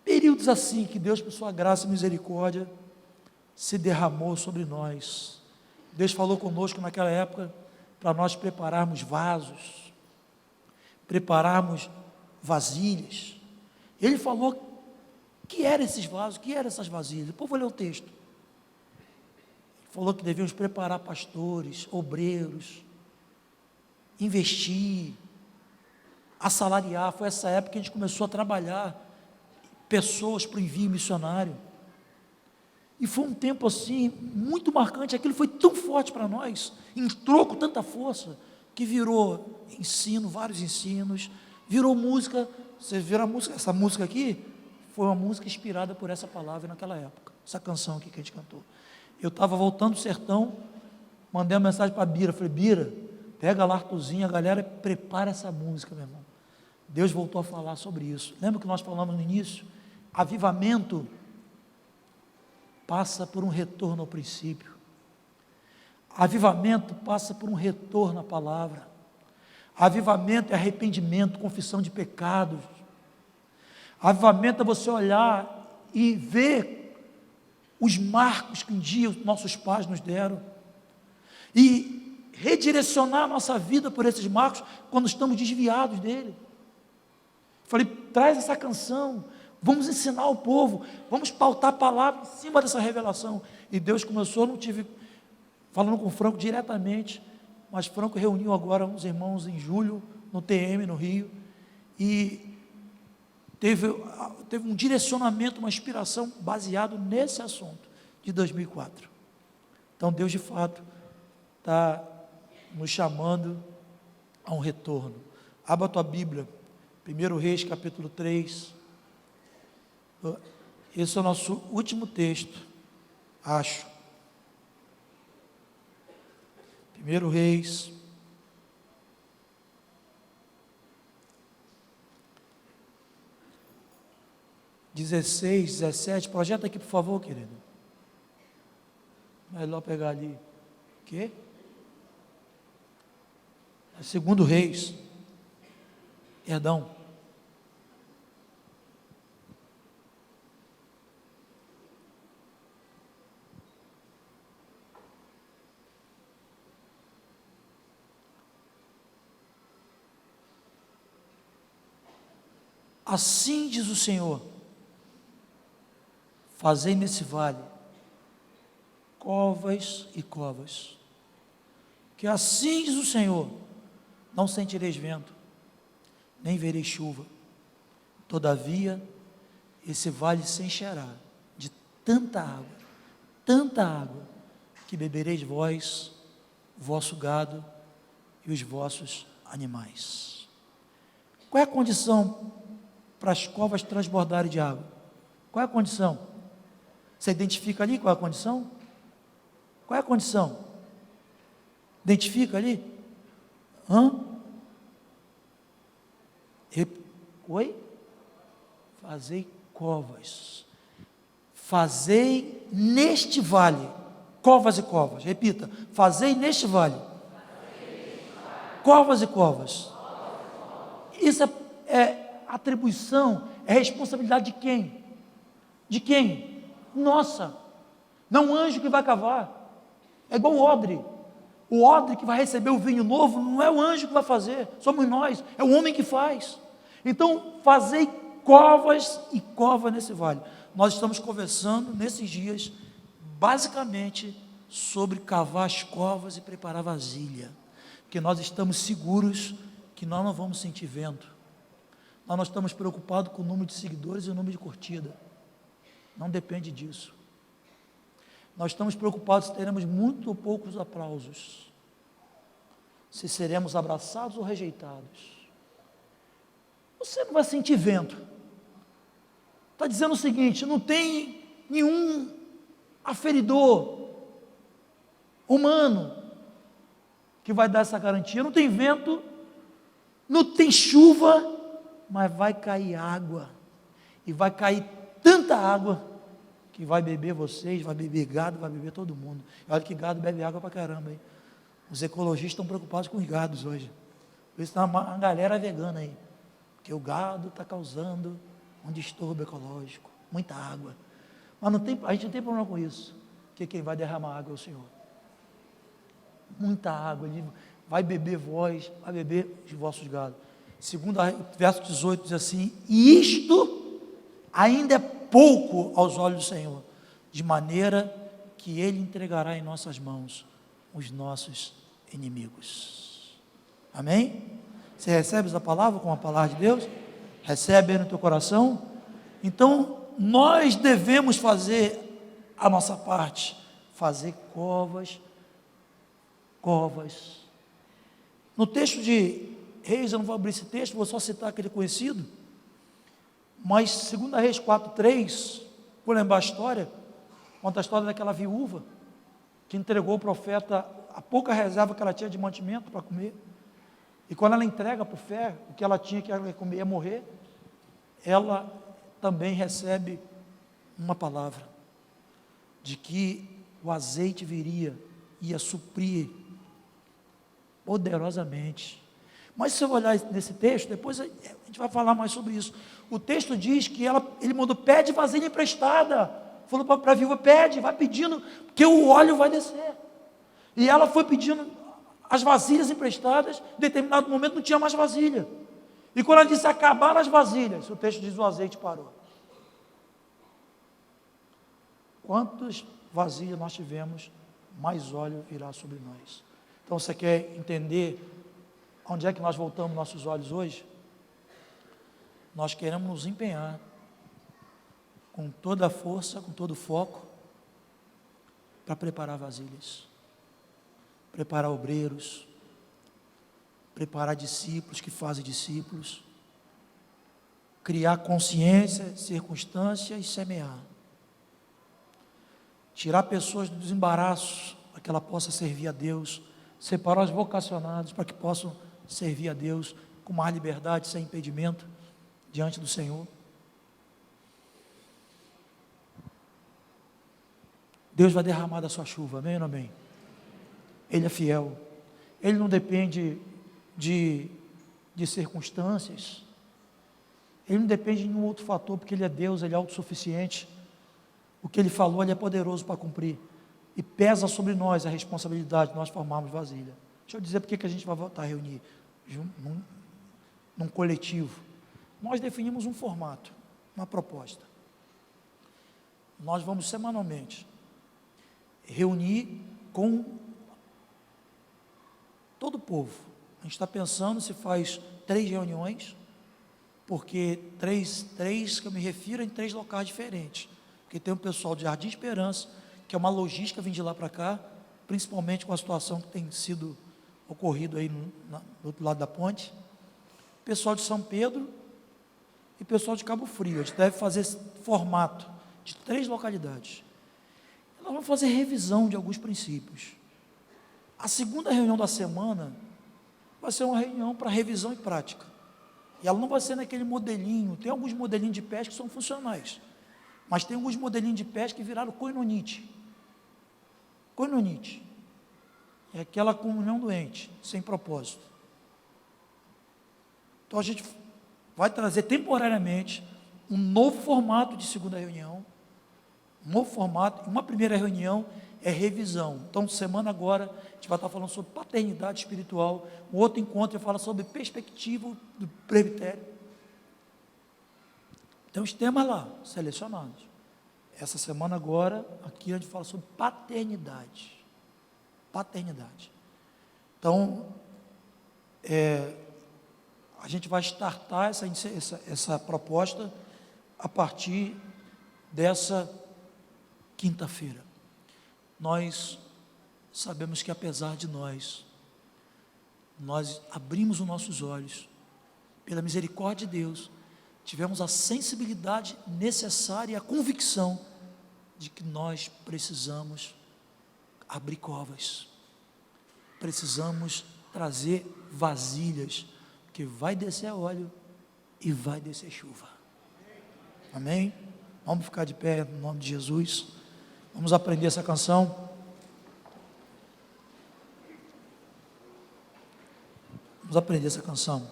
Períodos assim que Deus, por sua graça e misericórdia, se derramou sobre nós. Deus falou conosco naquela época para nós prepararmos vasos, prepararmos vasilhas. Ele falou que eram esses vasos, que eram essas vasilhas. Depois vou ler o texto. Ele falou que devíamos preparar pastores, obreiros, investir, assalariar. Foi essa época que a gente começou a trabalhar pessoas para o envio missionário. E foi um tempo assim, muito marcante. Aquilo foi tão forte para nós, entrou com tanta força, que virou ensino, vários ensinos, virou música. Vocês viram a música? Essa música aqui foi uma música inspirada por essa palavra naquela época, essa canção aqui que a gente cantou. Eu estava voltando do sertão, mandei uma mensagem para a Bira, falei: Bira, pega lá Artuzinho, a galera prepara essa música, meu irmão. Deus voltou a falar sobre isso. Lembra que nós falamos no início? Avivamento passa por um retorno ao princípio. Avivamento passa por um retorno à palavra. Avivamento é arrependimento, confissão de pecados. Avivamento é você olhar e ver os marcos que um dia os nossos pais nos deram e redirecionar a nossa vida por esses marcos quando estamos desviados dele. Falei: traz essa canção, vamos ensinar o povo, vamos pautar a palavra em cima dessa revelação. E Deus começou, não tive, falando com o Franco diretamente, mas Franco reuniu agora uns irmãos em julho, no TM, no Rio, e teve um direcionamento, uma inspiração baseado nesse assunto de 2004. Então Deus de fato está nos chamando a um retorno. Abra a tua Bíblia, 1 Reis, capítulo 3. Esse é o nosso último texto, acho. 1 Reis, (16, 17), projeta aqui, por favor, querido. Melhor pegar ali. O quê? É 2 Reis. Perdão. Assim diz o Senhor: fazei nesse vale covas e covas, que assim diz o Senhor: não sentireis vento, nem vereis chuva, todavia esse vale se encherá de tanta água, que bebereis vós, vosso gado e os vossos animais. Qual é a condição para as covas transbordarem de água? Qual é a condição? Você identifica ali qual é a condição? Qual é a condição? Identifica ali? Oi? Fazei covas. Fazei neste vale. Covas e covas. Repita. Fazei neste vale. Covas e covas. Isso é atribuição, é responsabilidade de quem? De quem? Nossa. Não um anjo que vai cavar. É igual o odre. O odre que vai receber o vinho novo não é o anjo que vai fazer, somos nós, é o homem que faz. Então, fazei covas e covas nesse vale. Nós estamos conversando nesses dias, basicamente, sobre cavar as covas e preparar vasilha, porque nós estamos seguros que nós não vamos sentir vento. Nós não estamos preocupados com o número de seguidores e o número de curtida. Não depende disso. Nós estamos preocupados se teremos muito ou poucos aplausos, se seremos abraçados ou rejeitados. Você não vai sentir vento. Está dizendo o seguinte: não tem nenhum aferidor humano que vai dar essa garantia. Não tem vento, não tem chuva, mas vai cair água, e vai cair tanta água que vai beber vocês, vai beber gado, vai beber todo mundo. Olha que gado bebe água para caramba, hein? Os ecologistas estão preocupados com os gados hoje. Por isso tem uma galera vegana aí, porque o gado está causando um distúrbio ecológico, muita água. Mas a gente não tem problema com isso, porque quem vai derramar água é o Senhor. Muita água, ele vai beber vós, vai beber os vossos gados. Segundo verso 18 diz assim: e isto ainda é pouco aos olhos do Senhor, de maneira que Ele entregará em nossas mãos os nossos inimigos. Amém? Você recebe essa palavra como a palavra de Deus? Recebe aí no teu coração? Então, nós devemos fazer a nossa parte, fazer covas. No texto de Reis, eu não vou abrir esse texto, vou só citar aquele conhecido, mas 2 Reis 4:3, vou lembrar a história, conta a história daquela viúva, que entregou ao profeta a pouca reserva que ela tinha de mantimento para comer, e quando ela entrega para o ferro, o que ela tinha que ela comer ia morrer, ela também recebe uma palavra, de que o azeite ia suprir poderosamente. Mas se eu olhar nesse texto, depois a gente vai falar mais sobre isso. O texto diz que ele mandou: pede vasilha emprestada. Falou para a viúva: pede, vai pedindo, porque o óleo vai descer. E ela foi pedindo as vasilhas emprestadas. Em determinado momento não tinha mais vasilha. E quando ela disse acabaram as vasilhas, o texto diz: o azeite parou. Quantas vasilhas nós tivemos, mais óleo virá sobre nós. Então, você quer entender onde é que nós voltamos nossos olhos hoje? Nós queremos nos empenhar com toda a força, com todo o foco, para preparar vasilhas, preparar obreiros, preparar discípulos que fazem discípulos, criar consciência, circunstância e semear. Tirar pessoas do desembaraço para que ela possa servir a Deus, separar os vocacionados para que possam servir a Deus com mais liberdade, sem impedimento, diante do Senhor. Deus vai derramar da sua chuva, amém ou não amém? Ele é fiel, Ele não depende de circunstâncias, Ele não depende de nenhum outro fator, porque Ele é Deus, Ele é autossuficiente. O que Ele falou, Ele é poderoso para cumprir, e pesa sobre nós a responsabilidade de nós formarmos vasilha. Deixa eu dizer porque que a gente vai voltar a reunir num coletivo. Nós definimos um formato, uma proposta. Nós vamos semanalmente reunir com todo o povo. A gente está pensando se faz 3 reuniões, porque três que eu me refiro em 3 locais diferentes, porque tem um pessoal de Jardim Esperança, que é uma logística vir de lá para cá, principalmente com a situação que tem sido ocorrido aí do outro lado da ponte, pessoal de São Pedro e pessoal de Cabo Frio. A gente deve fazer esse formato de 3 localidades. Nós vamos fazer revisão de alguns princípios. A segunda reunião da semana vai ser uma reunião para revisão e prática. E ela não vai ser naquele modelinho. Tem alguns modelinhos de pesca que são funcionais, mas tem alguns modelinhos de pesca que viraram koinonite. Koinonite é aquela comunhão doente, sem propósito. Então a gente vai trazer temporariamente um novo formato de segunda reunião, um novo formato. Uma primeira reunião é revisão. Então, semana agora, a gente vai estar falando sobre paternidade espiritual. Um outro encontro fala sobre perspectiva do presbitério. Tem os temas lá, selecionados. Essa semana agora, aqui a gente fala sobre paternidade. Paternidade. Então, a gente vai startar essa proposta a partir dessa quinta-feira. Nós sabemos que apesar de nós abrimos os nossos olhos, pela misericórdia de Deus, tivemos a sensibilidade necessária e a convicção de que nós precisamos abrir covas, precisamos trazer vasilhas, que vai descer óleo e vai descer chuva. Amém? Vamos ficar de pé no nome de Jesus. Vamos aprender essa canção. Vamos aprender essa canção.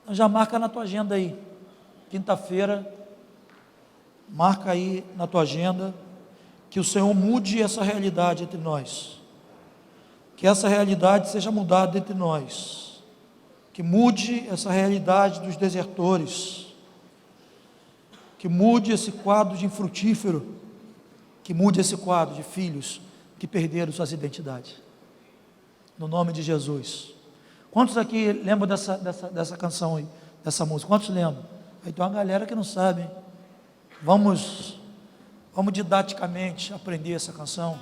Então já marca na tua agenda aí, quinta-feira, marca aí na tua agenda, que o Senhor mude essa realidade entre nós, que essa realidade seja mudada entre nós, que mude essa realidade dos desertores, que mude esse quadro de infrutífero, que mude esse quadro de filhos que perderam suas identidades, no nome de Jesus. Quantos aqui lembram dessa canção aí, dessa música? Quantos lembram? Aí tem uma galera que não sabe, hein? Vamos didaticamente aprender essa canção.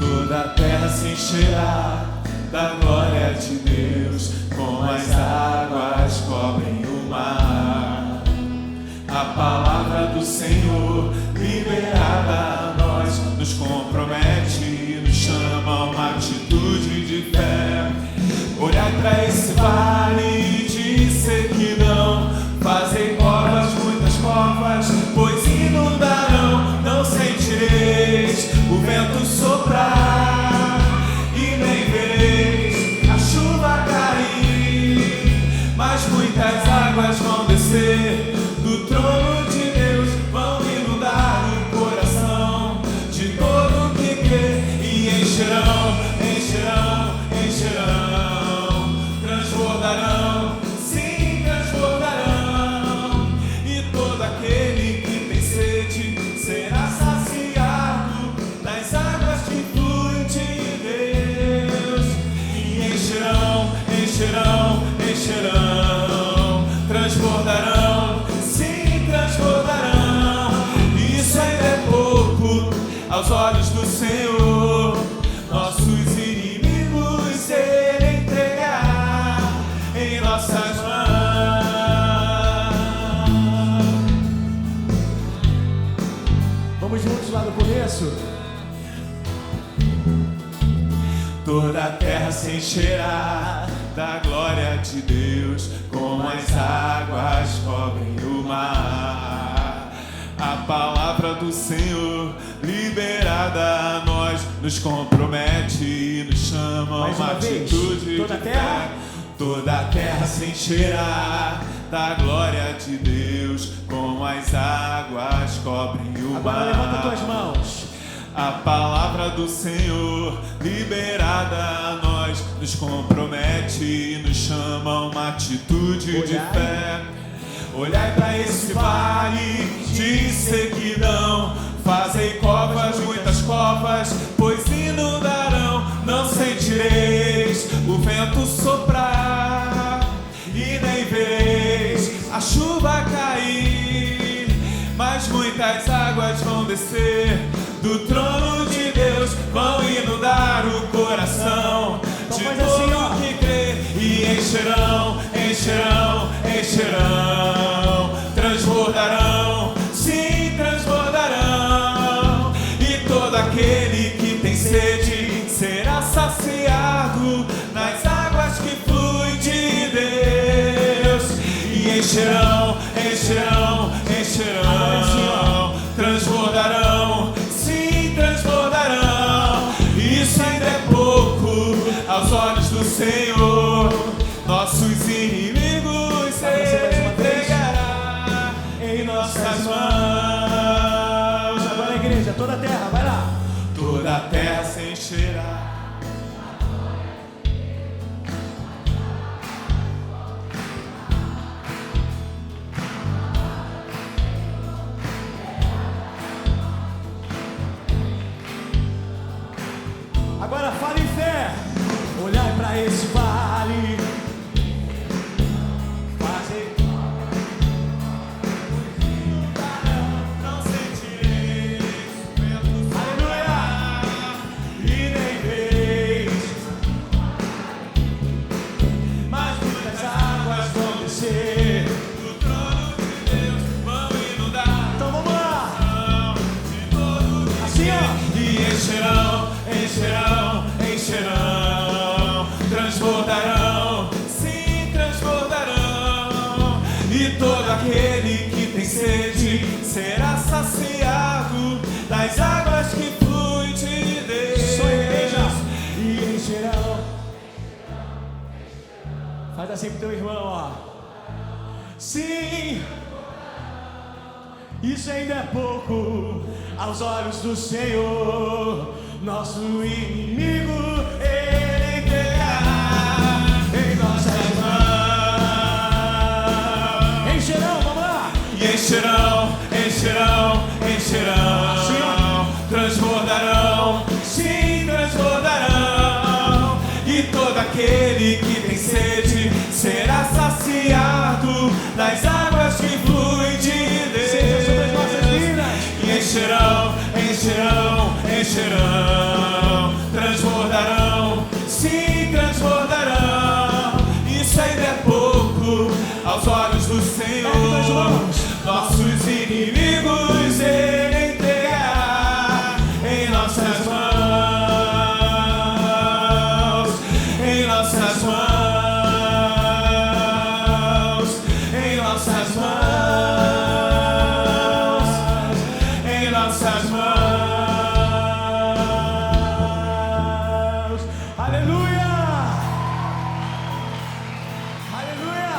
Toda a terra se encherá da glória de Deus, como as águas cobrem o mar. A palavra do Senhor, liberada a nós, nos compromete, nos chama a uma atitude de fé. Olhai para esse vale de sequidão, fazei covas, muitas covas, pois inundarão. Não sentireis o vento soprar, e nem vereis a chuva cair, mas muitas águas vão descer do trono de Deus, vão inundar o coração de todo que crê, e encherão, transbordarão, sim, transbordarão, e todo aquele que tem sede será saciado das águas de fluir. Senhor, nossos inimigos Ele entregará em nossas mãos. Vamos juntos lá no começo. Toda a terra se encherá da glória de Deus, como as águas cobrem o mar. A palavra do Senhor, liberada a nós, nos compromete e nos chama a Mais uma uma vez. atitude Toda a de terra? fé. Toda a terra se encherá da glória de Deus, como as águas cobrem o mar. Agora levanta tuas mãos. A palavra do Senhor, liberada a nós, nos compromete e nos chama a uma atitude de fé. Olhai para esse vale de sequidão, fazei covas, muitas covas, pois inundarão. Não sentireis o vento soprar e nem vereis a chuva cair, mas muitas águas vão descer do trono de Deus, vão inundar o coração de todo que crê e encherão, encherão, encherão, transbordarão, sim, transbordarão, e todo aquele que tem sede será saciado nas águas que fluem de Deus, e encherão, encherão, encherão, transbordarão, sim, transbordarão. Isso ainda é pouco aos olhos do Senhor, nossos inimigos Ele entregará em nossas mãos. Agora a igreja, toda a terra, vai lá. Toda a terra se encherá. Agora fala em fé. Olhai para esse vale. Fazer. Não sentireis o vento soprar e nem vereis, Mas muitas águas vão descer. do trono de Deus vão inundar Então vamos lá. de todo Assim, ó. e encherão, encherão, encherão, transbordarão, sim, transbordarão, e todo aquele que tem sede será saciado das águas que fluem de Deus. Só igreja. E encherão. Faz assim pro teu irmão, ó. Sim. Isso ainda é pouco aos olhos do Senhor, nosso inimigo Ele entregará em nossas mãos. Encherão, vamos lá. E encherão, encherão, encherão, transbordarão, sim, transbordarão, e todo aquele que tem sede será saciado das águas que fluem de Deus. Seja sobre as nossas vidas. E encherão, encherão, encherão, transbordarão, sim, transbordarão. Isso ainda é pouco aos olhos do Senhor, nossos inimigos Ele entregará em nossas mãos, em nossas mãos, em nossas mãos, em nossas mãos. Aleluia! Aleluia!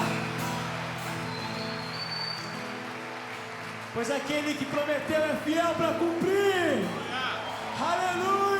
Pois aquele que prometeu é fiel para cumprir. Aleluia!